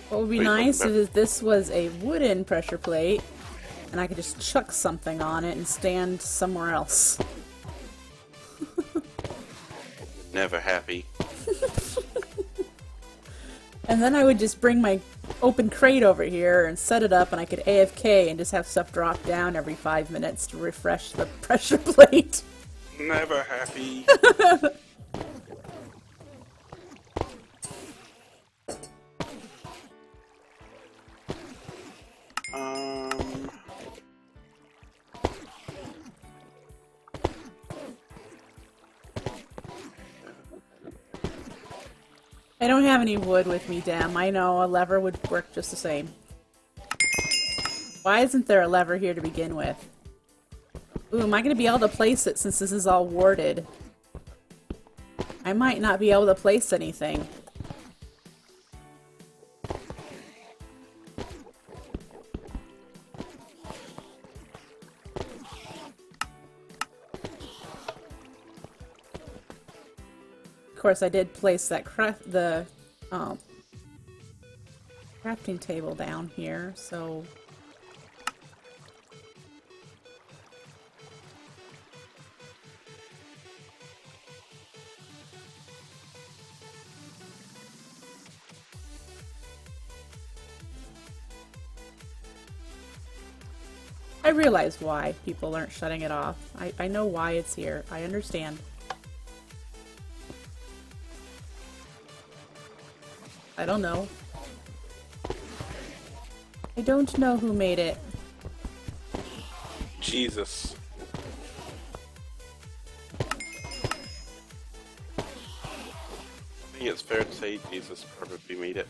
What would be Wait, nice welcome back. if this was a wooden pressure plate and I could just chuck something on it and stand somewhere else. Never happy. And then I would just bring my open crate over here and set it up and I could AFK and just have stuff drop down every 5 minutes to refresh the pressure plate. Never happy. I don't have any wood with me, Dem. I know a lever would work just the same. Why isn't there a lever here to begin with? Ooh, am I going to be able to place it since this is all warded? I might not be able to place anything. Of course, I did place that crafting table down here, so... I realize why people aren't shutting it off. I know why it's here. I understand. I don't know. I don't know who made it. Jesus. I think it's fair to say Jesus probably made it.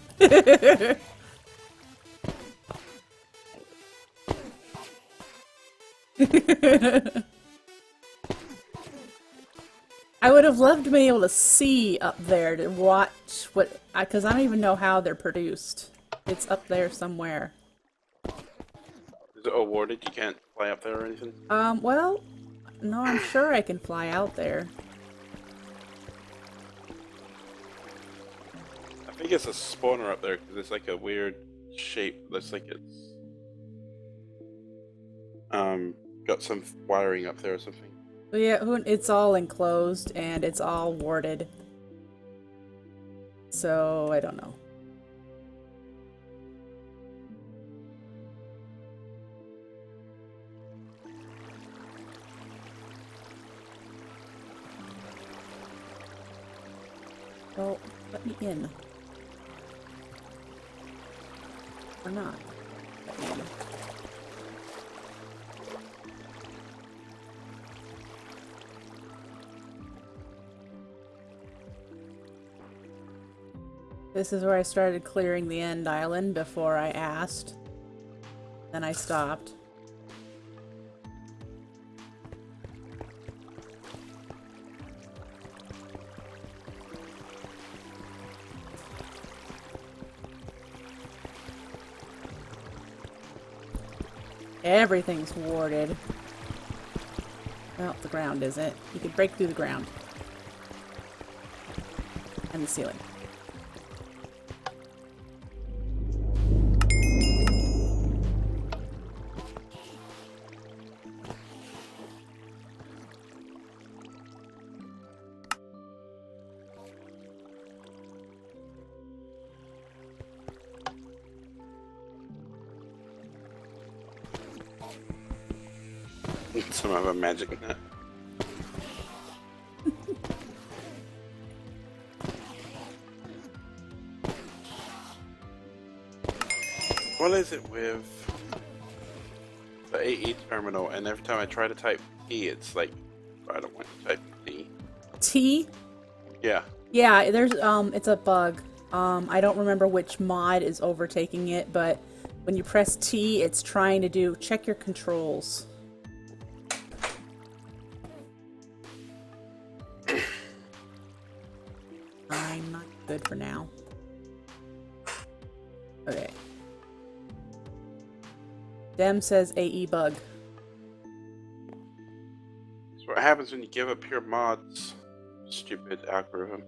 I would have loved to be able to see up there to watch what, because I don't even know how they're produced. It's up there somewhere. Is it awarded? You can't fly up there or anything? Well, no, I'm sure I can fly out there. I think it's a spawner up there because it's like a weird shape. Looks like it's got some wiring up there or something. But yeah, it's all enclosed and it's all warded. So, I don't know. Well, let me in. Or not. Let me in. This is where I started clearing the end island before I asked. Then I stopped. Everything's warded. Well, the ground isn't. You can break through the ground. And the ceiling. Some of a magic net. What is it with the AE terminal? And every time I try to type T, it's like, I don't want to type T. T? Yeah. Yeah, there's it's a bug. I don't remember which mod is overtaking it, but when you press T, it's trying to do check your controls. I'm not good for now. Okay. Dem says AE bug. That's what happens when you give up your mods. Stupid algorithm.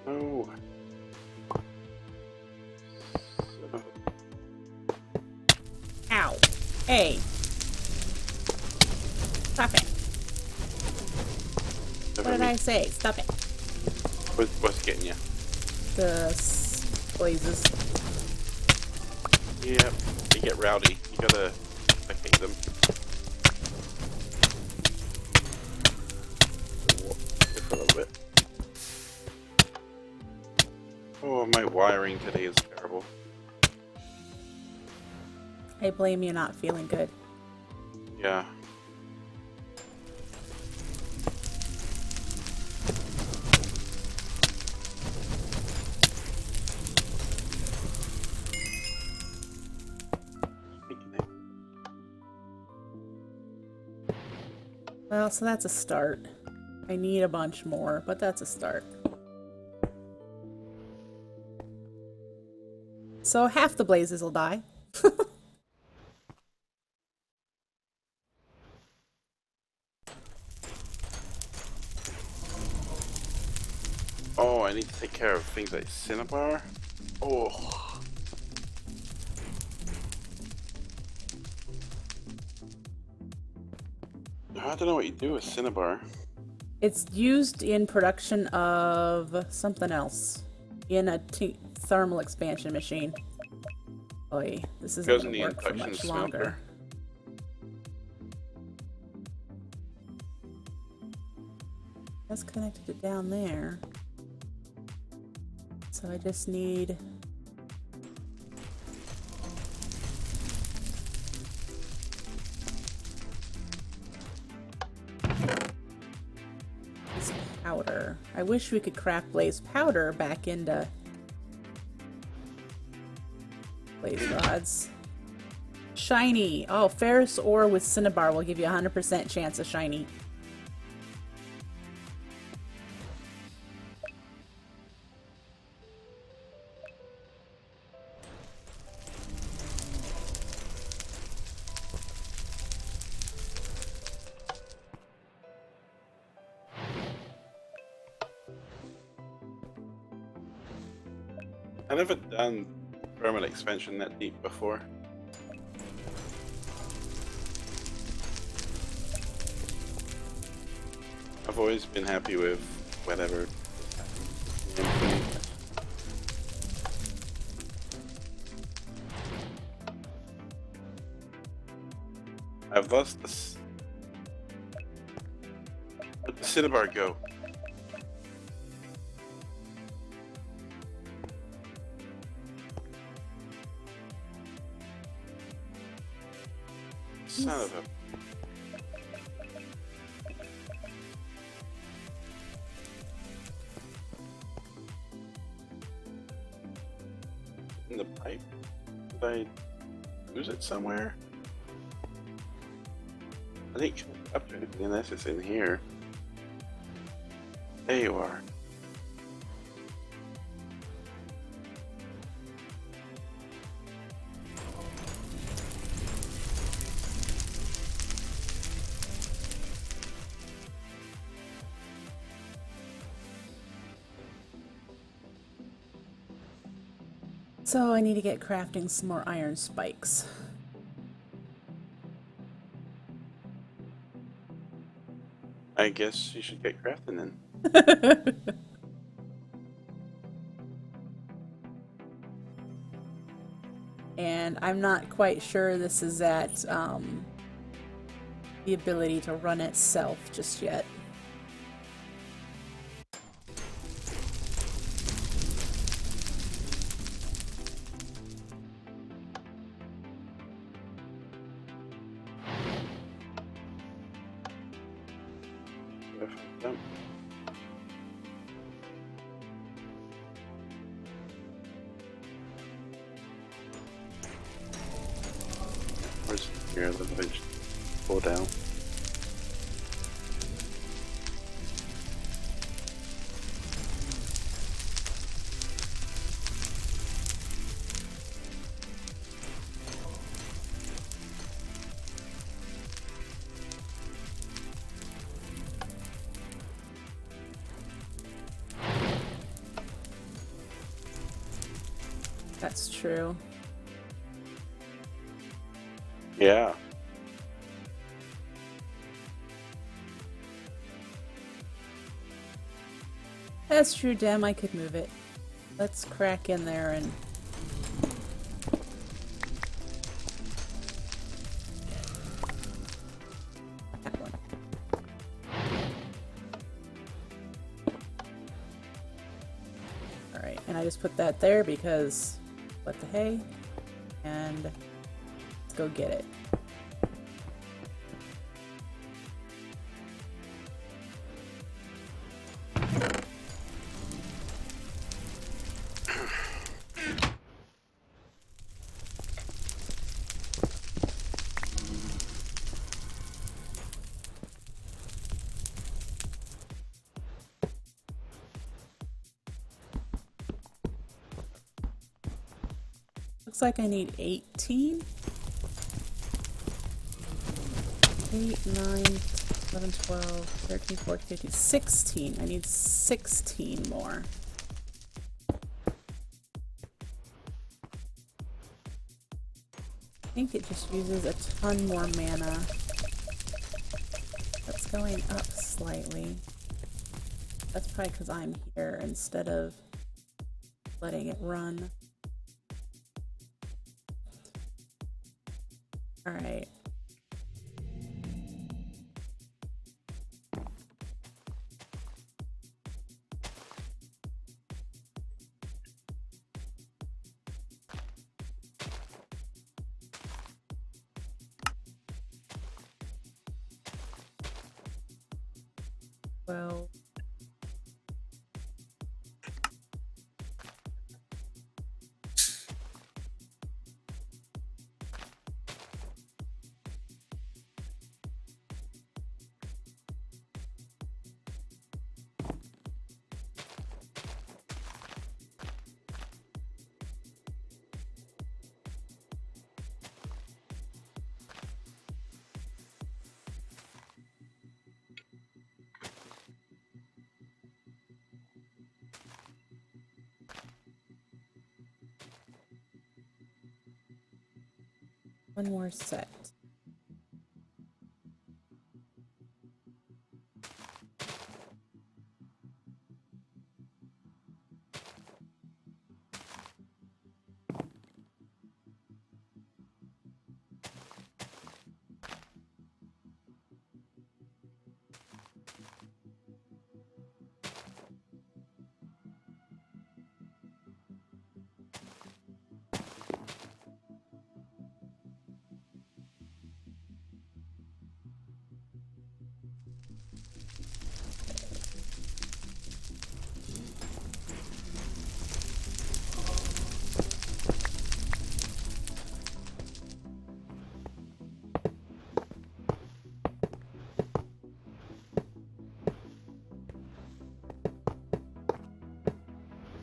No. Ow. Hey. Stop it. What did I say? Stop it. What's getting you? The blazes. Yep. They get rowdy. You gotta placate them. Just a little bit. Oh, my wiring today is terrible. I blame you not feeling good. Yeah. Well, so that's a start. I need a bunch more, but that's a start. So half the blazes will die. Oh, I need to take care of things like Cinnabar. Oh. I don't know what you do with Cinnabar. It's used in production of something else. In a thermal expansion machine. Oy, this isn't Goes going in to the work for induction much smelter. longer. That's connected to down there. So I just need... this powder. I wish we could craft blaze powder back into blaze rods. Shiny! Oh, ferrous ore with cinnabar will give you a 100% chance of shiny. I've never done thermal expansion that deep before. I've always been happy with whatever. I've lost this. Where'd the cinnabar go? Son of a... In the pipe? Did I lose it somewhere? I think up to anything unless it's in here. There you are. So I need to get crafting some more iron spikes. I guess you should get crafting then. And I'm not quite sure this is at the ability to run itself just yet. Where's here? The village. Pull down. That's true. Yeah. That's true, Dem. I could move it. Let's crack in there and... that one. Alright, and I just put that there because... what the hey? And... let's go get it. Looks like I need 18. 8, 9, 11, 12, 13, 14, 15, 16. I need 16 more. I think it just uses a ton more mana. That's going up slightly. That's probably because I'm here instead of letting it run. All right. Well, one more set.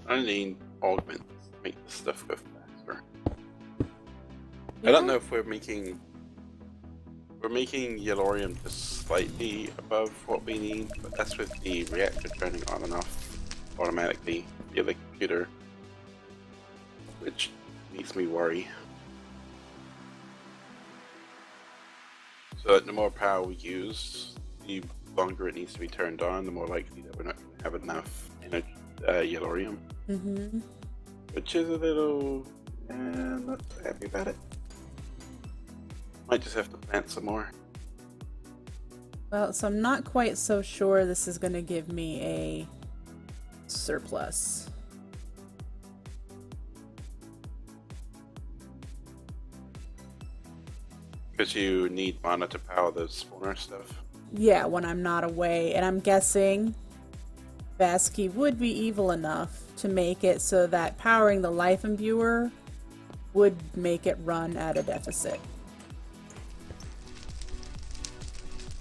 I need augments to make this stuff go faster. Yeah. I don't know if we're making Yellorium just slightly above what we need, but that's with the reactor turning on and off automatically via the computer, which makes me worry. So the more power we use, the longer it needs to be turned on, the more likely that we're not going to have enough Yellorium. Mm-hmm. Which is a little... not so happy about it. Might just have to plant some more. Well, so I'm not quite so sure this is going to give me a surplus. Because you need mana to power the spawner stuff. Yeah, when I'm not away. And I'm guessing Vazkii would be evil enough to make it so that powering the life imbuer would make it run at a deficit.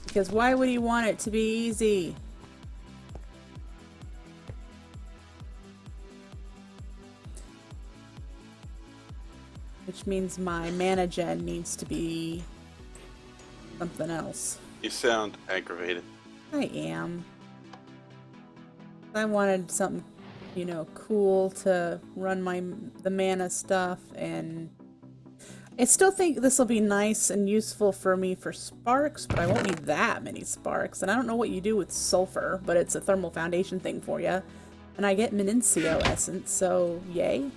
Because why would he want it to be easy? Which means my mana gen needs to be something else. You sound aggravated. I am. I wanted something, you know, cool to run the mana stuff, and I still think this will be nice and useful for me for sparks, but I won't need that many sparks. And I don't know what you do with sulfur, but it's a thermal foundation thing for you. And I get Menincio essence, so yay.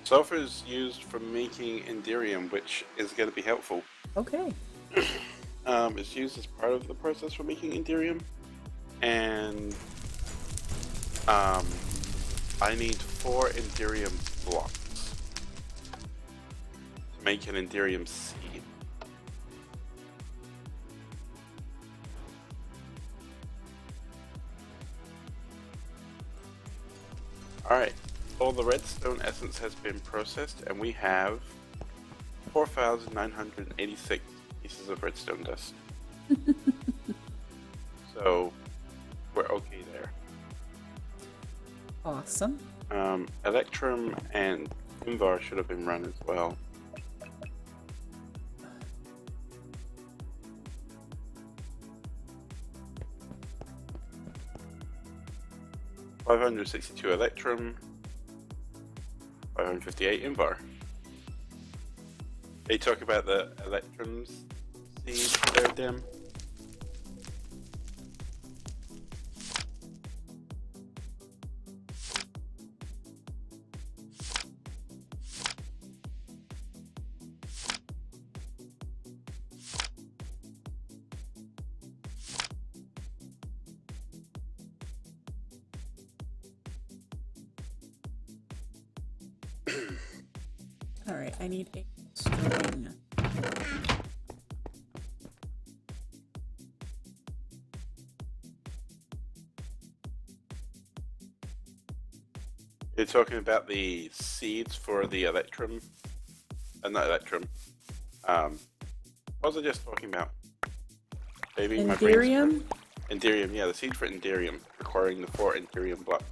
Sulfur is used for making Enderium, which is going to be helpful. Okay. It's used as part of the process for making Enderium, and I need 4 Enderium blocks to make an Enderium seed. Alright, all the redstone essence has been processed, and we have 4,986 pieces of redstone dust. So, we're okay there. Awesome. Electrum and Invar should have been run as well. $562 Electrum, 558 Invar. They talk about the Electrum's seed there, Dim. Alright, I need a string. You're talking about the seeds for the electrum? Not electrum. What was I just talking about? Maybe my brain's... Enderium? Enderium, yeah, the seed for Enderium, requiring the 4 Enderium blocks.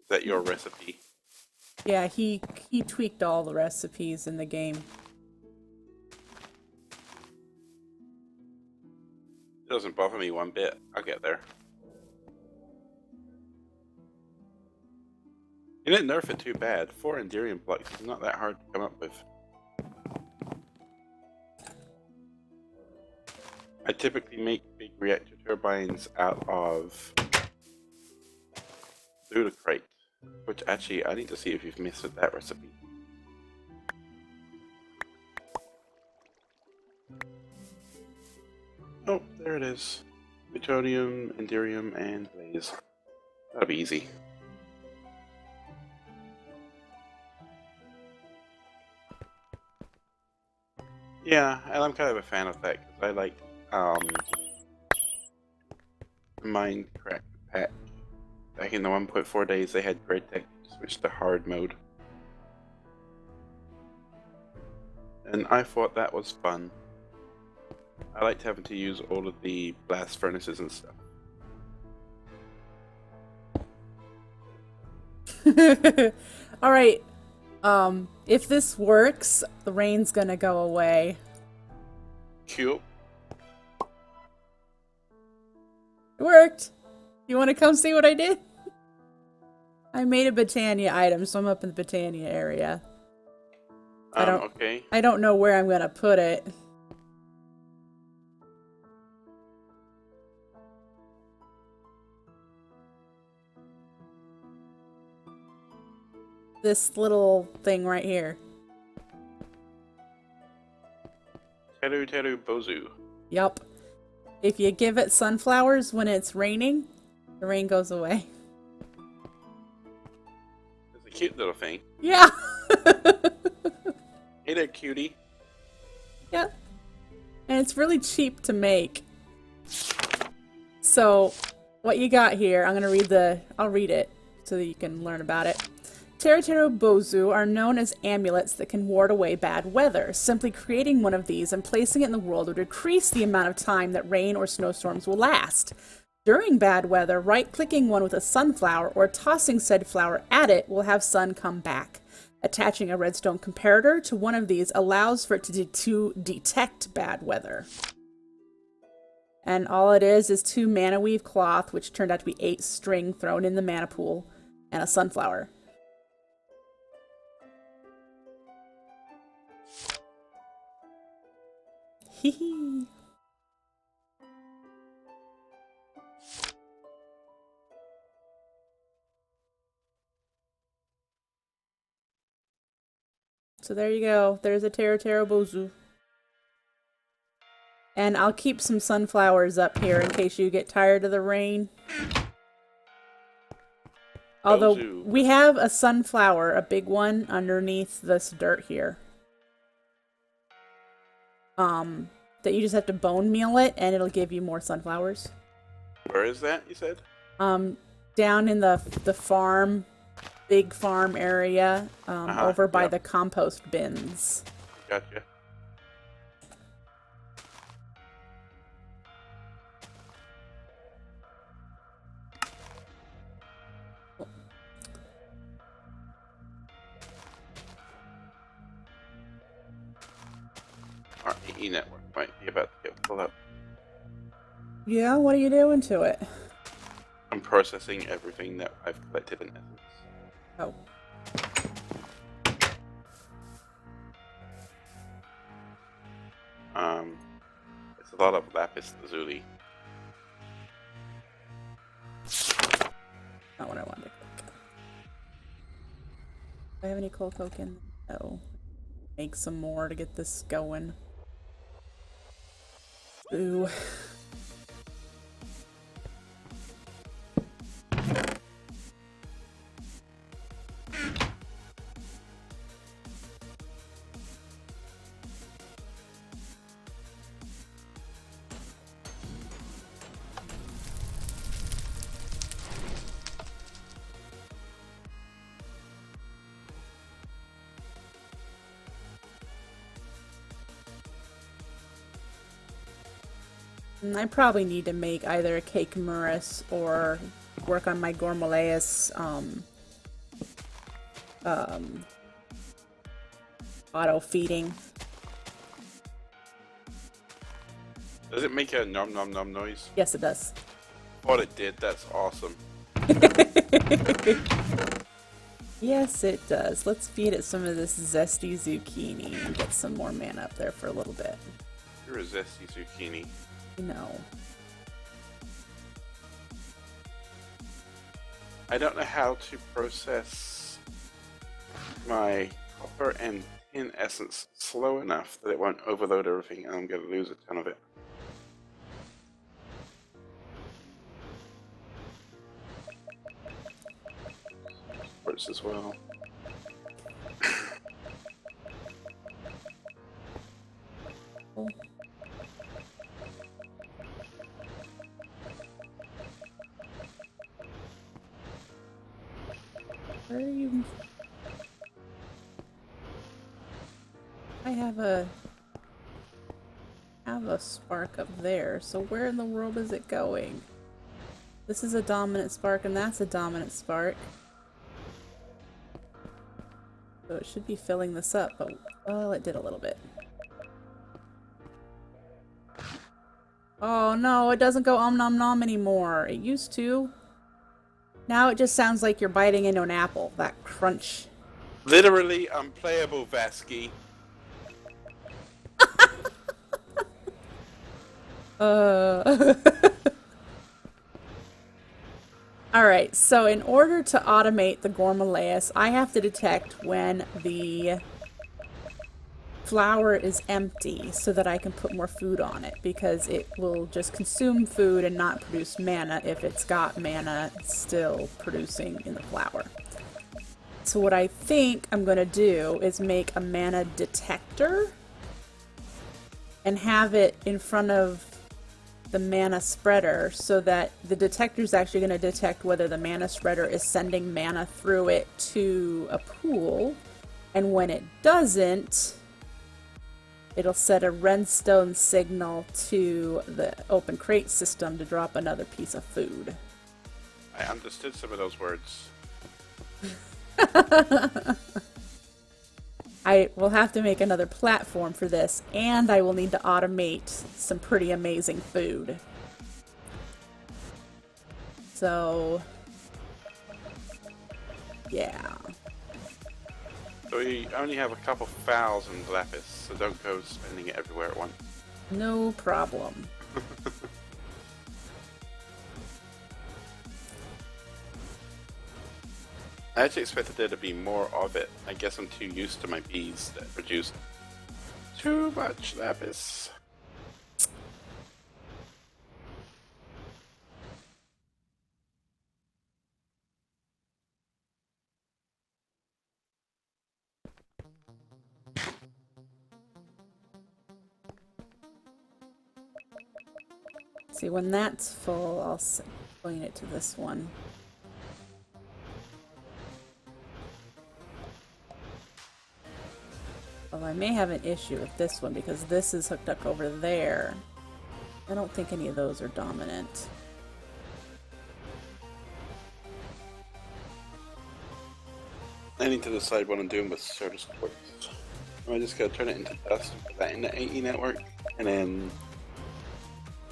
Is that your recipe? Yeah, he tweaked all the recipes in the game. It doesn't bother me one bit. I'll get there. You didn't nerf it too bad. 4 Enderium blocks is not that hard to come up with. I typically make big reactor turbines out of ludicrate, which actually I need to see if you've missed that recipe. Oh, there it is. Plutonium, Enderium, and blaze. That'll be easy. Yeah, and I'm kind of a fan of that because I like Minecraft patch. Back in the 1.4 days, they had Grid Tech switch to hard mode, and I thought that was fun. I liked having to use all of the blast furnaces and stuff. Alright, if this works, the rain's gonna go away. Cute. It worked! You wanna come see what I did? I made a Botania item, so I'm up in the Botania area. Okay. I don't know where I'm gonna put it. This little thing right here. Teru Teru Bozu. Yup. If you give it sunflowers when it's raining, the rain goes away. It's a cute little thing. Yeah! Hey there, cutie. Yeah. And it's really cheap to make. So, what you got here, I'm gonna I'll read it so that you can learn about it. Teru Bozu are known as amulets that can ward away bad weather. Simply creating one of these and placing it in the world would decrease the amount of time that rain or snowstorms will last. During bad weather, right-clicking one with a sunflower or tossing said flower at it will have sun come back. Attaching a redstone comparator to one of these allows for it to detect bad weather. And all it is 2 mana weave cloth, which turned out to be 8 string thrown in the mana pool, and a sunflower. Hee hee. So there you go. There's a Teru Bozu. And I'll keep some sunflowers up here in case you get tired of the rain. Although Bozu. we have a sunflower, a big one, underneath this dirt here. That you just have to bone meal it and it'll give you more sunflowers. Where is that, you said? Down in the farm, big farm area, over by the compost bins. Gotcha. Our AE network might be about to get full up. Yeah, what are you doing to it? I'm processing everything that I've collected in essence. Oh. It's a lot of lapis lazuli. Not what I wanted to cook. Do I have any coal coke in? No. Make some more to get this going. Ooh. I probably need to make either a cake Murris or work on my Gourmaryllis auto feeding. Does it make a nom nom nom noise? Yes, it does. Thought it did. That's awesome. Yes, it does. Let's feed it some of this zesty zucchini and get some more mana up there for a little bit. You're a zesty zucchini. No. I don't know how to process my copper and tin essence slow enough that it won't overload everything and I'm going to lose a ton of it. Works as well. Where are you? I have a spark up there, so where in the world is it going? This is a dominant spark and that's a dominant spark. So it should be filling this up, but well, it did a little bit. Oh no, it doesn't go nom nom anymore. It used to. Now it just sounds like you're biting into an apple. That crunch. Literally unplayable, Vazkii. Alright, so in order to automate the Gourmaryllis, I have to detect when the flour is empty so that I can put more food on it, because it will just consume food and not produce mana if it's got mana still producing in the flour. So what I think I'm going to do is make a mana detector and have it in front of the mana spreader so that the detector is actually going to detect whether the mana spreader is sending mana through it to a pool, and when it doesn't, it'll set a redstone signal to the open crate system to drop another piece of food. I understood some of those words. I will have to make another platform for this, and I will need to automate some pretty amazing food. So, yeah. So we only have a couple thousand lapis, so don't go spending it everywhere at once. No problem. I actually expected there to be more of it. I guess I'm too used to my bees that produce too much lapis. See, when that's full, I'll point it to this one. Well, I may have an issue with this one because this is hooked up over there. I don't think any of those are dominant. I need to decide what I'm doing with service quartz. I just gotta turn it into dust and put that in the AE network, and then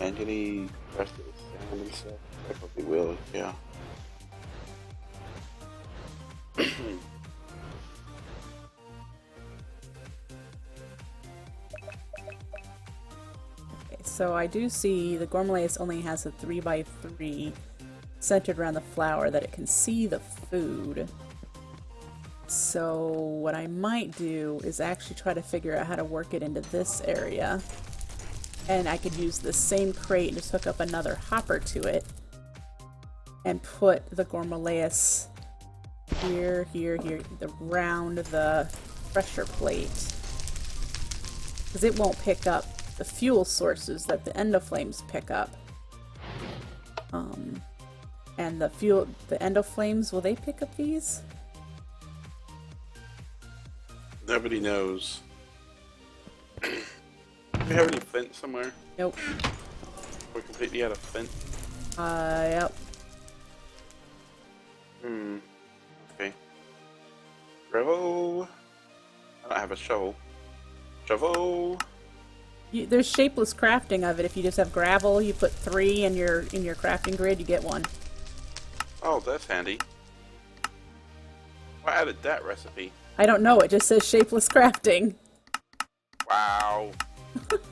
manually rest of the sand and stuff. I probably will, yeah. So I do see the Gourmaryllis only has a 3x3 centered around the flower that it can see the food. So what I might do is actually try to figure out how to work it into this area. And I could use the same crate and just hook up another hopper to it and put the Gourmaryllis here, around the pressure plate. Because it won't pick up the fuel sources that the endoflames pick up. And the endoflames, will they pick up these? Nobody knows. Do we have any flint somewhere? Nope. We're completely out of flint. Yep. Okay. Gravel. I don't have a shovel. Shovel. There's shapeless crafting of it. If you just have gravel, you put 3 in your crafting grid, you get 1. Oh, that's handy. What added that recipe? I don't know. It just says shapeless crafting. Wow.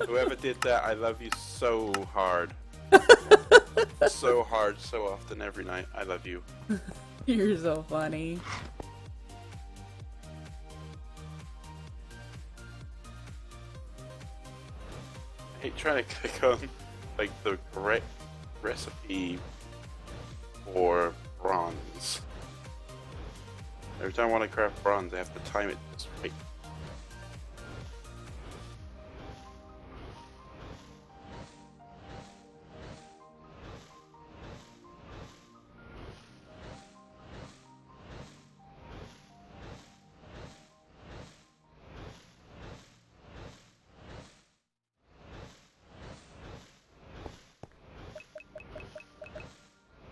Whoever did that, I love you so hard. So hard, so often, every night. I love you. You're so funny. I hate trying to click on like the correct recipe for bronze. Every time I want to craft bronze, I have to time it just right.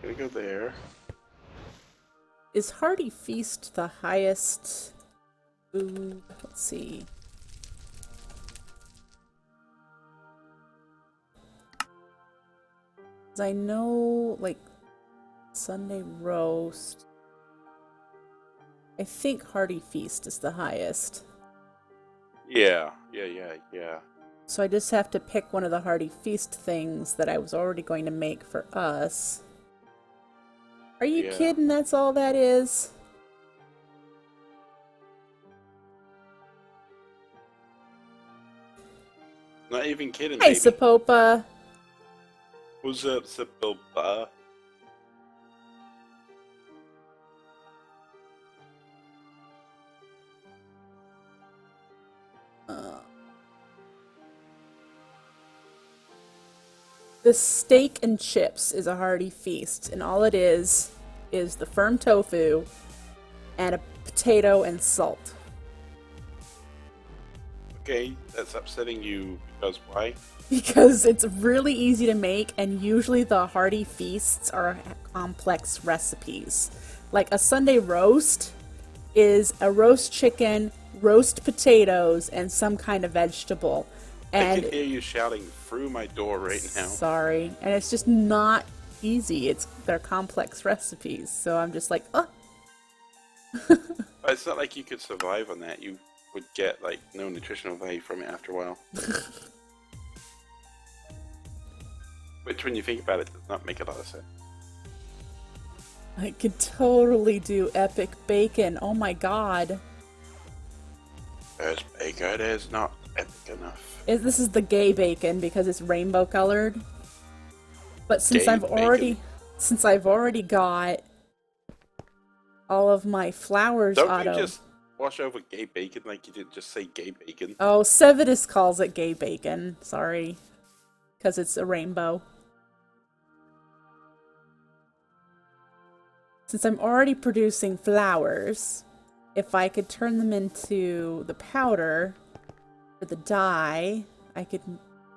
Gonna go there. Is Hearty Feast the highest food? Let's see. Because I know, like, Sunday roast. I think Hearty Feast is the highest. Yeah. So I just have to pick one of the Hearty Feast things that I was already going to make for us. Are you kidding? That's all that is? Not even kidding, Hey, baby. Sapopa. What's up, Sapopa? The steak and chips is a Hearty Feast, and all it is the firm tofu and a potato and salt. Okay, that's upsetting you because why? Because it's really easy to make, and usually the Hearty Feasts are complex recipes. Like a Sunday roast is a roast chicken, roast potatoes, and some kind of vegetable. And I can hear you shouting through my door right now. Sorry. And it's just not easy. They're complex recipes. So I'm just like, oh. But it's not like you could survive on that. You would get like no nutritional value from it after a while. Which, when you think about it, does not make a lot of sense. I could totally do epic bacon. Oh my god. This bacon is not epic enough. This is the gay bacon because it's rainbow colored. But since I've already got all of my flowers Don't you just wash over gay bacon like you did just say gay bacon? Oh, Sevidus calls it gay bacon. Sorry. Because it's a rainbow. Since I'm already producing flowers, if I could turn them into the powder for the dye, I could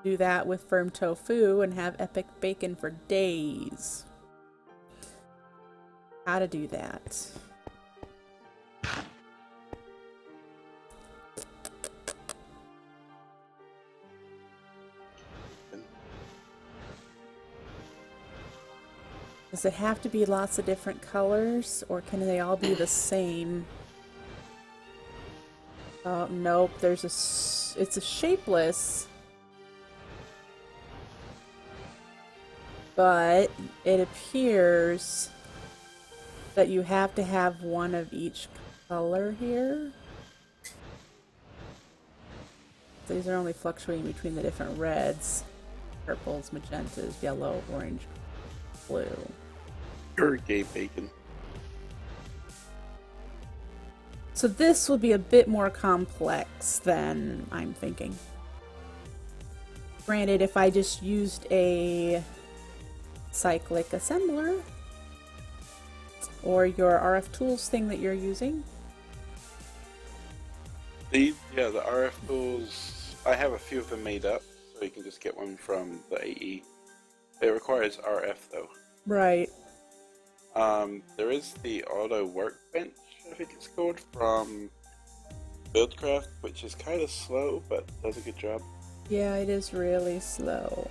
do that with firm tofu and have epic bacon for days. How to do that? Does it have to be lots of different colors, or can they all be the same? Oh, nope, it's a shapeless. But it appears that you have to have one of each color here. These are only fluctuating between the different reds. Purples, magentas, yellow, orange, blue. You're gay bacon. So this will be a bit more complex than I'm thinking. Granted, if I just used a cyclic assembler or your RF tools thing that you're using. The RF tools, I have a few of them made up, so you can just get one from the AE. It requires RF though. Right. There is the auto workbench, I think it's called, from BuildCraft, which is kind of slow, but does a good job. Yeah, it is really slow.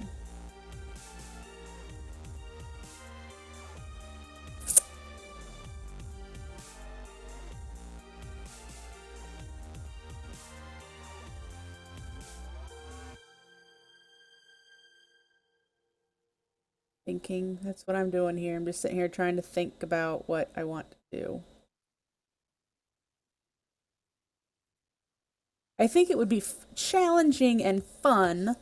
Thinking, that's what I'm doing here. I'm just sitting here trying to think about what I want to do. I think it would be challenging and fun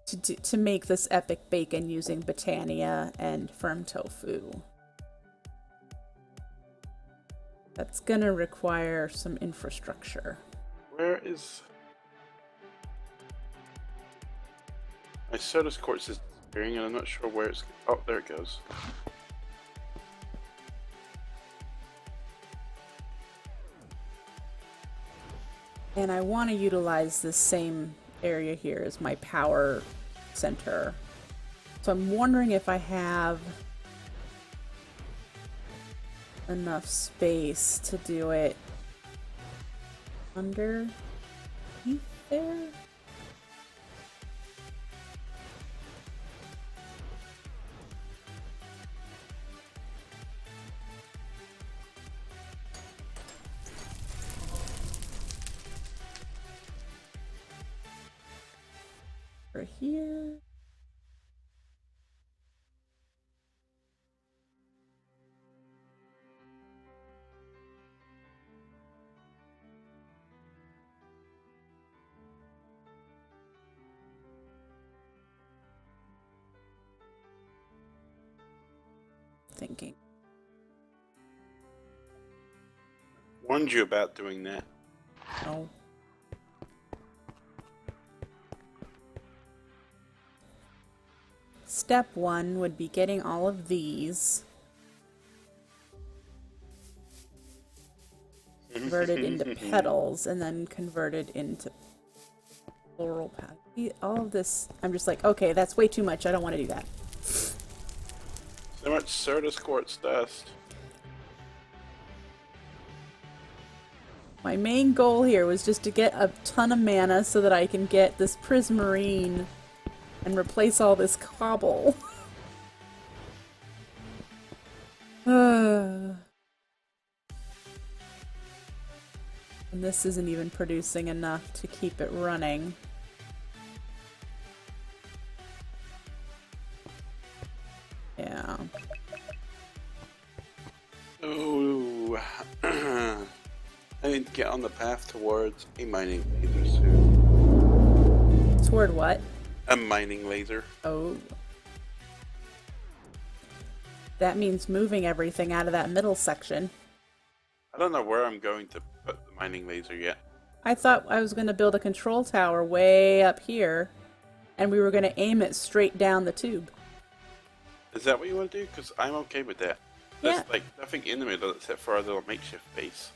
to make this epic bacon using Botania and firm tofu. That's gonna require some infrastructure. Where is... My Soda's quartz is disappearing and I'm not sure where it's... Oh, there it goes. And I want to utilize this same area here as my power center. So I'm wondering if I have enough space to do it underneath there. Over here. Thinking. Warned you about doing that. No. Step one would be getting all of these converted into petals and then converted into floral path. All of this, I'm just like, okay, that's way too much. I don't want to do that. So much Soda's quartz dust. My main goal here was just to get a ton of mana so that I can get this prismarine and replace all this cobble. And this isn't even producing enough to keep it running. Yeah. Oh, I need to get on the path towards a mining laser soon. Toward what? A mining laser. Oh. That means moving everything out of that middle section. I don't know where I'm going to put the mining laser yet. I thought I was going to build a control tower way up here, and we were going to aim it straight down the tube. Is that what you want to do? Because I'm okay with that. There's Yeah. like nothing in the middle except for our little makeshift base.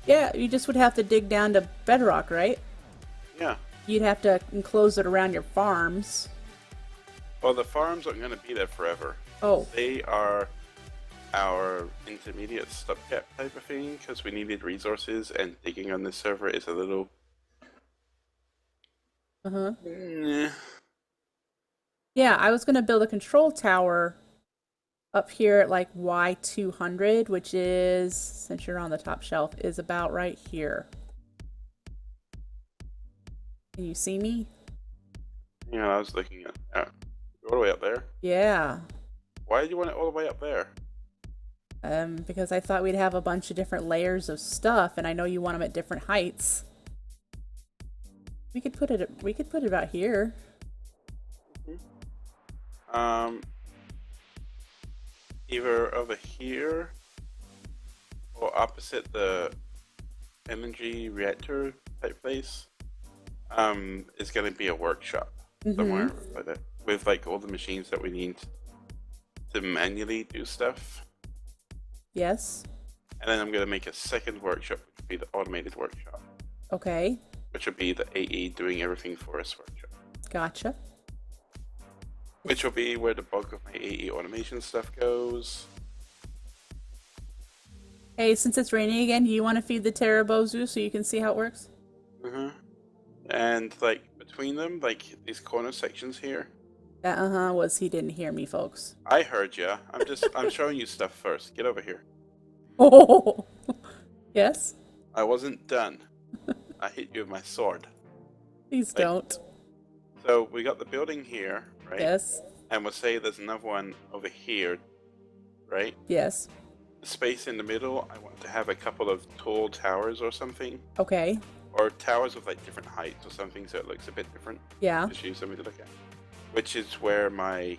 Yeah, you just would have to dig down to bedrock, right? Yeah. You'd have to enclose it around your farms. Well, the farms aren't going to be there forever. Oh. They are our intermediate stopgap type of thing because we needed resources and digging on this server is a little... Uh-huh. Nah. Yeah, I was going to build a control tower up here at like Y200, which is, since you're on the top shelf, is about right here. Can you see me? Yeah, I was looking at... all the way up there? Yeah. Why do you want it all the way up there? Because I thought we'd have a bunch of different layers of stuff, and I know you want them at different heights. We could put it about here. Either over here or opposite the energy reactor type place is going to be a workshop somewhere with like all the machines that we need to manually do stuff. Yes. And then I'm going to make a second workshop, which would be the automated workshop. Okay. Which would be the AE doing everything for us workshop. Gotcha. Which will be where the bulk of my AE automation stuff goes. Hey, since it's raining again, do you want to feed the Terabozu so you can see how it works? And like between them, like these corner sections here. That was he didn't hear me, folks. I heard ya. I'm showing you stuff first. Get over here. Oh, yes? I wasn't done. I hit you with my sword. Please don't. So we got the building here, right? Yes. And we'll say there's another one over here, right? Yes. The space in the middle, I want to have a couple of tall towers or something. Okay. Or towers with like different heights or something so it looks a bit different. Yeah. Just use something to look at. Which is where my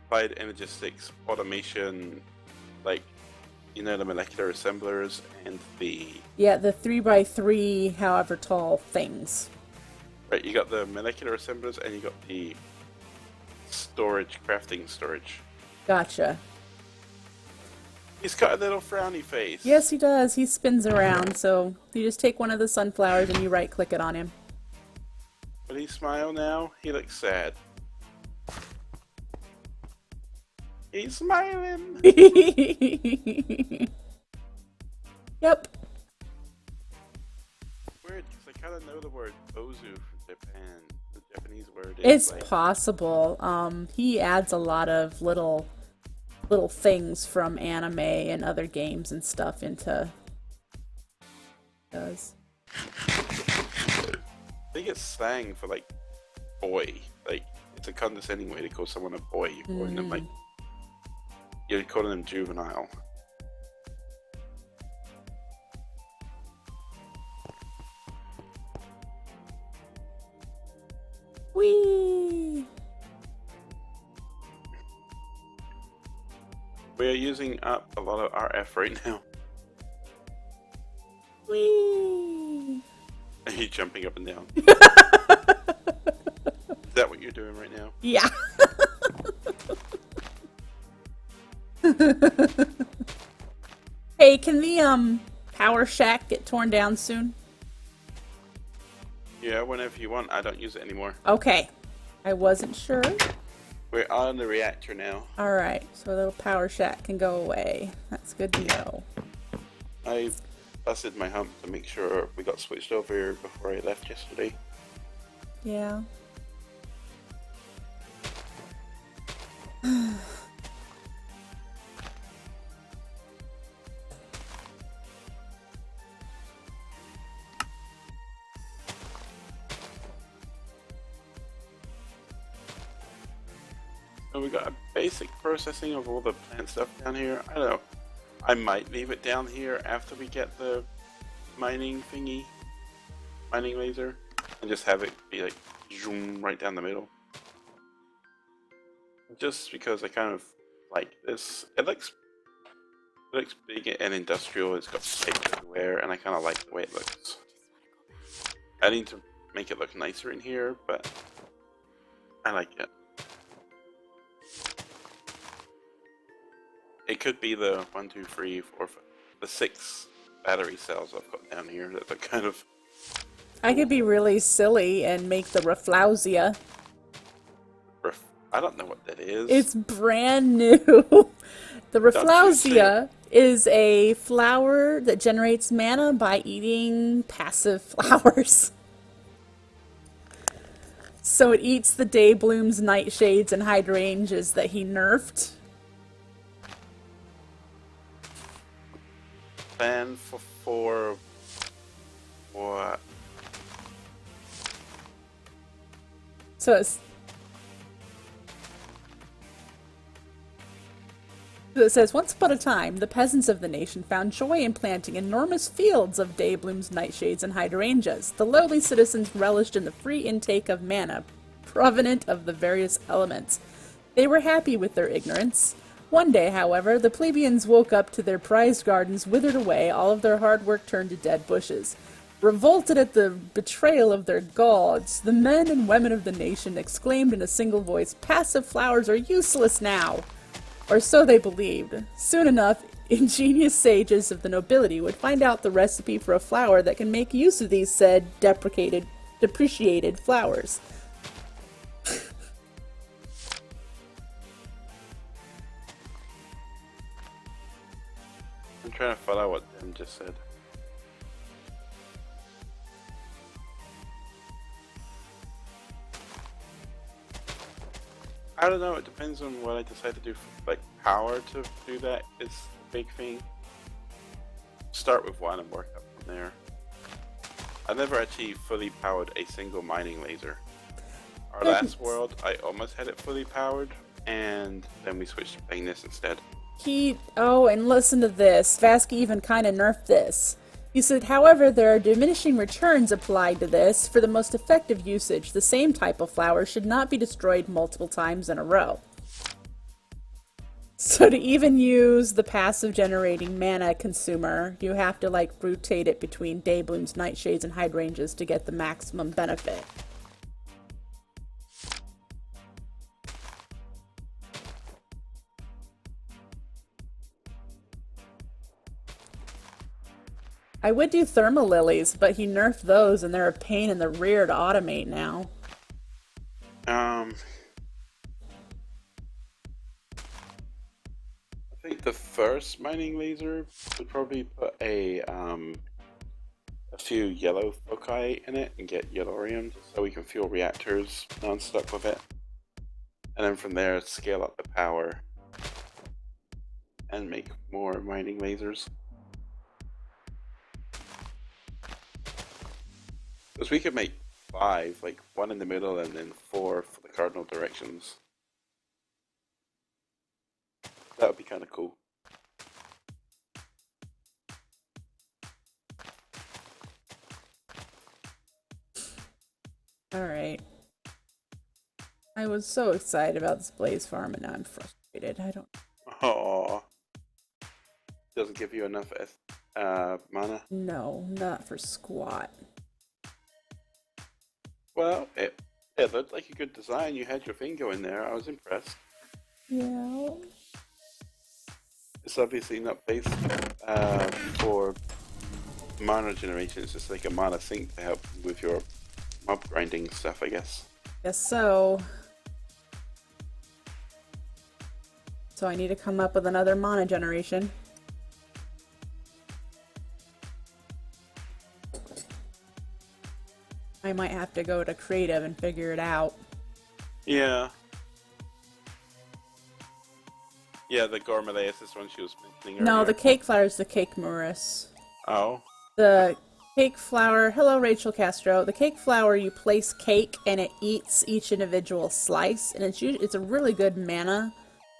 applied energistics automation, like, you know, the molecular assemblers and the... Yeah, the 3x3, however tall things. Right, you got the molecular assemblers and you got the storage, crafting storage. Gotcha. He's got a little frowny face. Yes, he does. He spins around, so you just take one of the sunflowers and you right-click it on him. Will he smile now? He looks sad. He's smiling! Yep. Weird, because I kind of know the word ozu from Japan. The Japanese word is It's like... possible. He adds a lot of little things from anime and other games and stuff into... Does. I think it's slang for, like, boy. Like, it's a condescending way to call someone a boy. You're calling them, like... You're calling them juvenile. Whee! We are using up a lot of RF right now. Whee! Are you jumping up and down? Is that what you're doing right now? Yeah. Hey, can the power shack get torn down soon? Yeah, whenever you want. I don't use it anymore. Okay. I wasn't sure. We're on the reactor now. Alright, so a little power shack can go away. That's good to know. I busted my hump to make sure we got switched over before I left yesterday. Yeah. So we got a basic processing of all the plant stuff down here. I don't know. I might leave it down here after we get the mining thingy, mining laser, and just have it be like zoom right down the middle. Just because I kind of like this. It looks big and industrial. It's got pipes everywhere, and I kind of like the way it looks. I need to make it look nicer in here, but I like it. It could be the 1, 2, 3, 4, 5, the 6 battery cells I've got down here that look kind of... I could be really silly and make the Rafflesia. I don't know what that is. It's brand new. The Rafflesia is a flower that generates mana by eating passive flowers. So it eats the Dayblooms, Nightshades, and Hydrangeas that he nerfed. Plan for what? So it says, once upon a time, the peasants of the nation found joy in planting enormous fields of Dayblooms, Nightshades, and Hydrangeas. The lowly citizens relished in the free intake of mana, provenant of the various elements. They were happy with their ignorance. One day, however, the plebeians woke up to their prized gardens withered away, all of their hard work turned to dead bushes. Revolted at the betrayal of their gods, the men and women of the nation exclaimed in a single voice, "Passive flowers are useless now!" Or so they believed. Soon enough, ingenious sages of the nobility would find out the recipe for a flower that can make use of these said depreciated flowers. I'm trying to follow what Tim just said. I don't know, it depends on what I decide to do for, like, power to do that is a big thing. Start with one and work up from there. I never actually fully powered a single mining laser. Our last world, I almost had it fully powered, and then we switched to playing this instead. And listen to this. Vazkii even kind of nerfed this. He said, however, there are diminishing returns applied to this. For the most effective usage, the same type of flower should not be destroyed multiple times in a row. So to even use the passive generating mana consumer, you have to like rotate it between Dayblooms, Nightshades, and Hydrangeas to get the maximum benefit. I would do thermal lilies, but he nerfed those and they're a pain in the rear to automate now. I think the first mining laser would probably put a few yellow foci in it and get yellorium just so we can fuel reactors non-stop with it. And then from there, scale up the power and make more mining lasers. Because we could make 5, like 1 in the middle and then 4 for the cardinal directions. That would be kind of cool. Alright. I was so excited about this blaze farm and now I'm frustrated. I don't... Aww. Doesn't give you enough mana? No, not for squat. Well, it looked like a good design. You had your thing going there. I was impressed. Yeah. It's obviously not based for mana generation. It's just like a mana sink to help with your mob grinding stuff, I guess. Guess so. So I need to come up with another mana generation. I might have to go to creative and figure it out. Yeah. Yeah, the Gourmaryllis is one she was mentioning earlier. No, the cake flower is the cake Maris. Oh. The cake flower, hello Rachel Castro. The cake flower, you place cake and it eats each individual slice, and it's a really good mana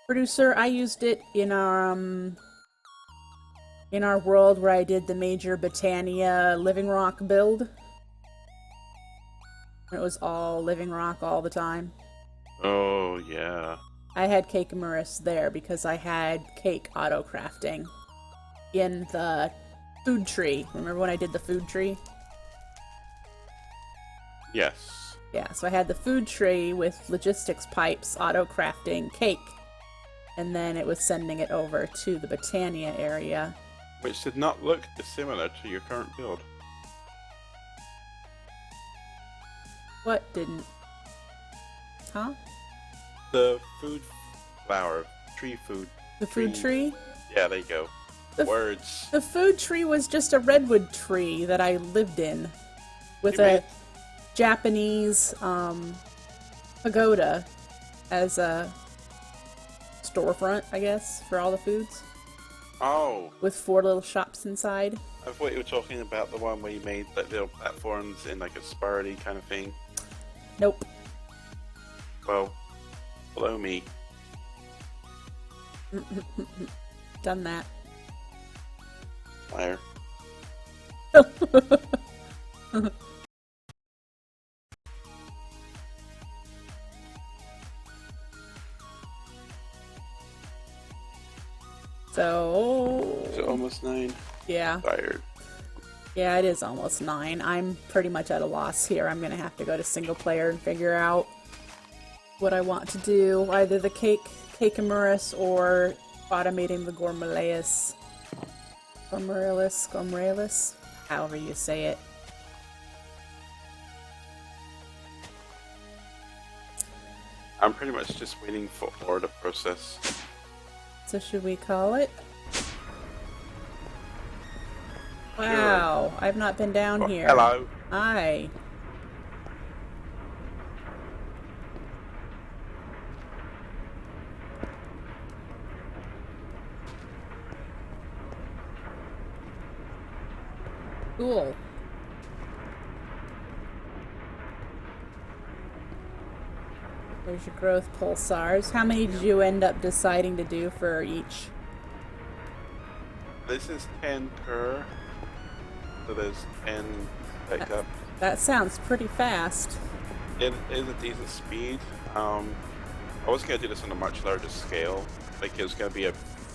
producer. I used it in our world where I did the major Botania Living Rock build. It was all Living Rock all the time. Oh, yeah. I had Cake Maris there because I had cake auto crafting in the food tree. Remember when I did the food tree? Yes. Yeah, so I had the food tree with logistics pipes auto crafting cake, and then it was sending it over to the Botania area. Which did not look dissimilar to your current build. What didn't? Huh? The food flower, tree food. The food tree? Yeah, there you go. Words. The food tree was just a redwood tree that I lived in with a Japanese pagoda as a storefront, I guess, for all the foods. Oh. With 4 little shops inside. I thought you were talking about the one where you made like little platforms in like a spirally kind of thing. Nope. Well, blow me. Done that. Liar. So... Is it almost 9? Yeah. Tired. Yeah, it is almost 9. I'm pretty much at a loss here. I'm gonna have to go to single player and figure out what I want to do. Either the cake Maris or automating the Gourmaryllis. Gourmaryllis, however you say it. I'm pretty much just waiting for ore to process. So should we call it? Wow, I've not been down here. Hello. Hi. Cool. There's your growth pulsars. How many did you end up deciding to do for each? This is 10 per. So there's 10 stacked up. That sounds pretty fast. It is a decent speed. I was going to do this on a much larger scale. Like it was going to be a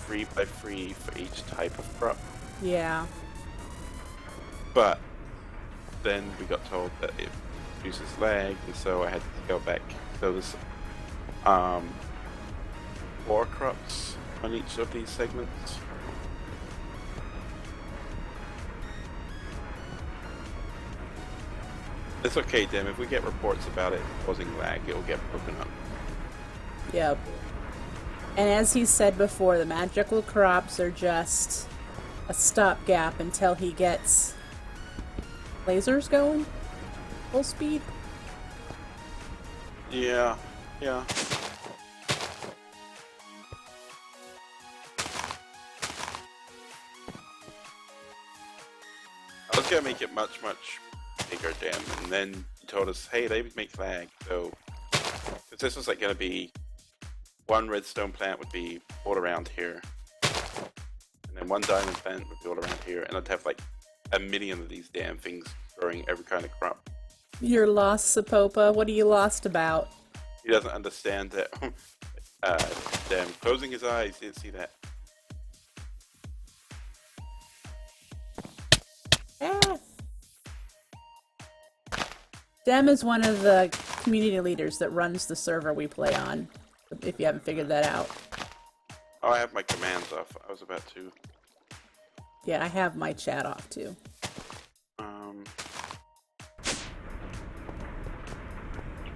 3x3 for each type of crop. Yeah. But then we got told that it uses lag, and so I had to go back. So there's 4 crops on each of these segments. It's okay, Dim. If we get reports about it causing lag, it will get broken up. Yep. And as he said before, the magical crops are just a stopgap until he gets lasers going full speed. Yeah. I was gonna make it much bigger, Dim, and then he told us, hey, they would make lag, so because this was like gonna be one redstone plant would be all around here, and then one diamond plant would be all around here, and I'd have like a million of these damn things growing every kind of crop. You're lost, Sapopa. What are you lost about? He doesn't understand that. Damn, closing his eyes, didn't see that. Ah. Dem is one of the community leaders that runs the server we play on, if you haven't figured that out. Oh, I have my commands off. I was about to. Yeah, I have my chat off too.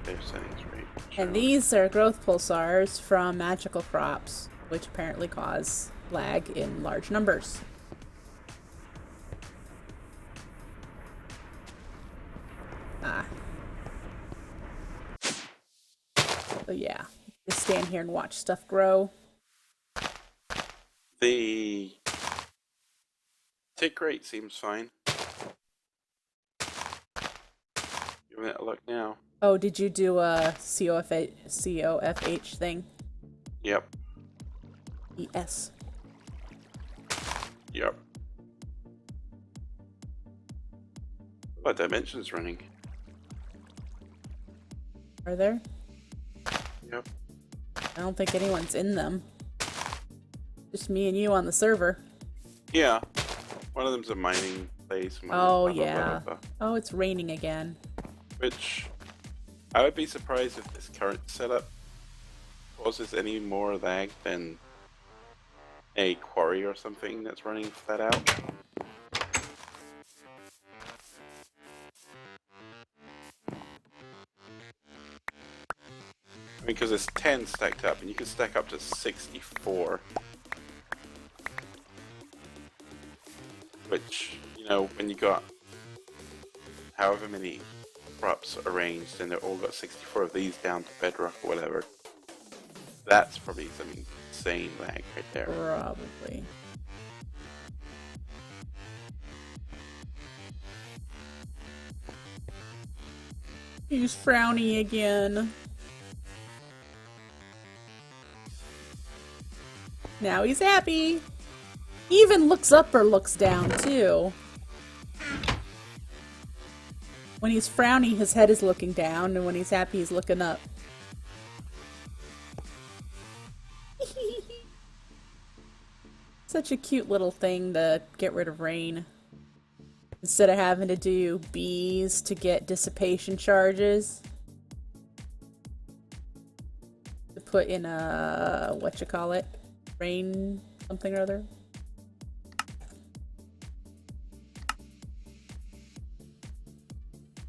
Save settings rate. And these are growth pulsars from magical crops, which apparently cause lag in large numbers. So yeah, just stand here and watch stuff grow. The tick rate seems fine. Giving it a look now. Oh, did you do a COFH thing? Yep. ES. Yep. What dimensions running? Are there? Yep. I don't think anyone's in them. Just me and you on the server. Yeah. One of them's a mining place. One of Oh, them's blah, blah, yeah. blah, blah, blah. Oh, it's raining again. Which I would be surprised if this current setup causes any more lag than a quarry or something that's running flat out. I mean, because there's 10 stacked up, and you can stack up to 64. Which, you know, when you got however many crops arranged, and they're all got 64 of these down to bedrock or whatever, that's probably some insane lag right there. Probably. He's frowny again. Now he's happy. He even looks up or looks down, too. When he's frowny, his head is looking down, and when he's happy, he's looking up. Such a cute little thing to get rid of rain. Instead of having to do bees to get dissipation charges. To put in a, whatchamacallit, rain something or other.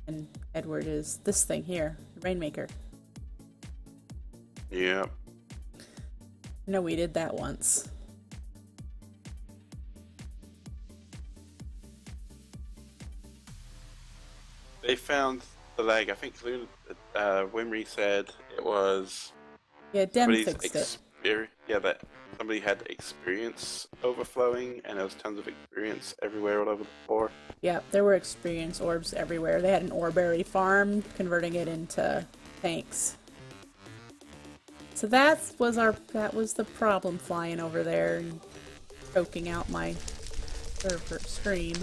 And Edward is this thing here, the Rainmaker. Yep. No, we did that once. They found the lag. I think Wimry said it was Yeah, Dem somebody's fixed it. experience. Yeah, that somebody had experience overflowing, and there was tons of experience everywhere all over the floor. Yeah, there were experience orbs everywhere. They had an orberry farm, converting it into tanks. So that was the problem flying over there and choking out my server stream.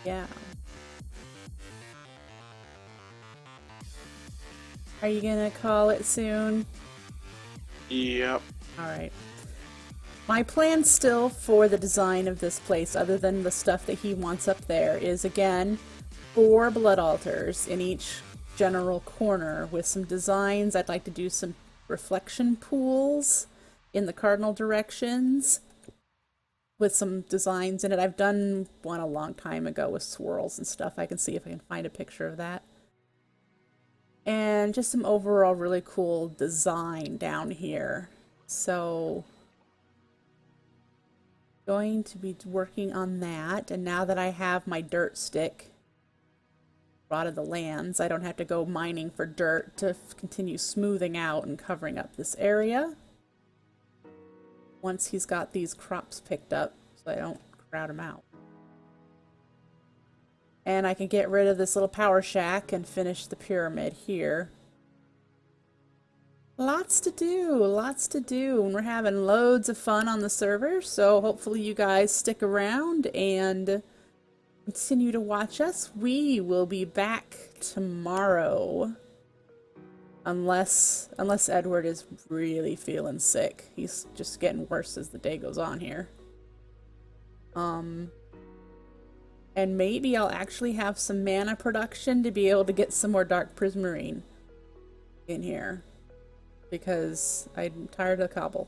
Yeah. Are you gonna call it soon? Yep. Alright. My plan still for the design of this place, other than the stuff that he wants up there, is again 4 blood altars in each general corner with some designs. I'd like to do some reflection pools in the cardinal directions with some designs in it. I've done one a long time ago with swirls and stuff. I can see if I can find a picture of that. And just some overall really cool design down here. So going to be working on that, and now that I have my dirt stick Rod of the Lands, I don't have to go mining for dirt to continue smoothing out and covering up this area once he's got these crops picked up so I don't crowd him out. And I can get rid of this little power shack and finish the pyramid here. Lots to do, and we're having loads of fun on the server, so hopefully you guys stick around and continue to watch us. We will be back tomorrow. Unless Edward is really feeling sick. He's just getting worse as the day goes on here. And maybe I'll actually have some mana production to be able to get some more dark prismarine in here. Because I'm tired of cobble.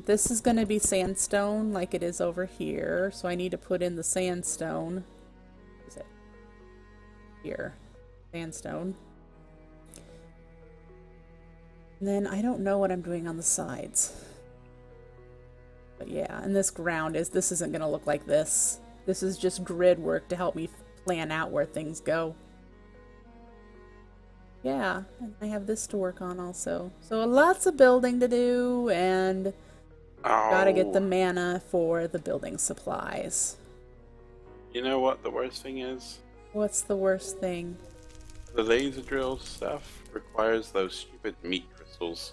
This is going to be sandstone like it is over here, so I need to put in the sandstone. What is it? Here. Sandstone. And then I don't know what I'm doing on the sides. But yeah, and this isn't going to look like this. This is just grid work to help me plan out where things go. Yeah, and I have this to work on also. So lots of building to do, and gotta get the mana for the building supplies. You know what the worst thing is? What's the worst thing? The laser drill stuff requires those stupid meat crystals.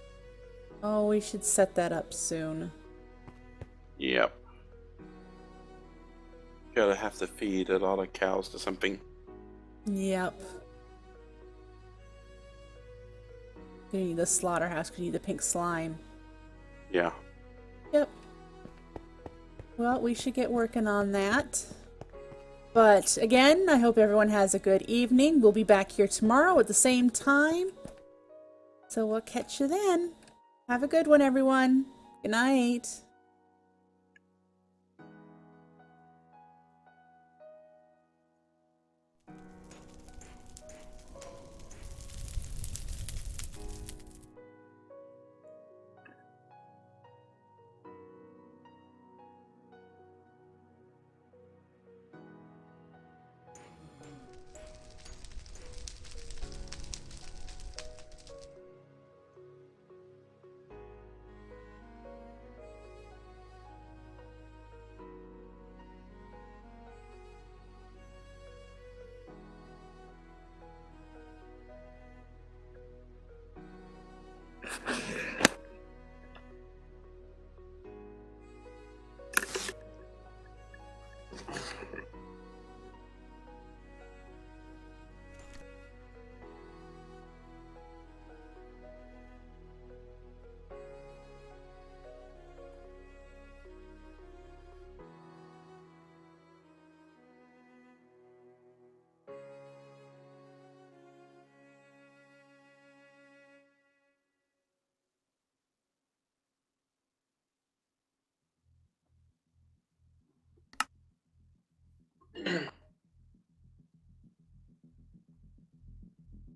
Oh, we should set that up soon. Yep. Gotta have to feed a lot of cows to something. Yep. You need the slaughterhouse because you need the pink slime. Yeah. Yep. Well, we should get working on that. But again, I hope everyone has a good evening. We'll be back here tomorrow at the same time. So we'll catch you then. Have a good one, everyone. Good night.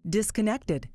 Disconnected.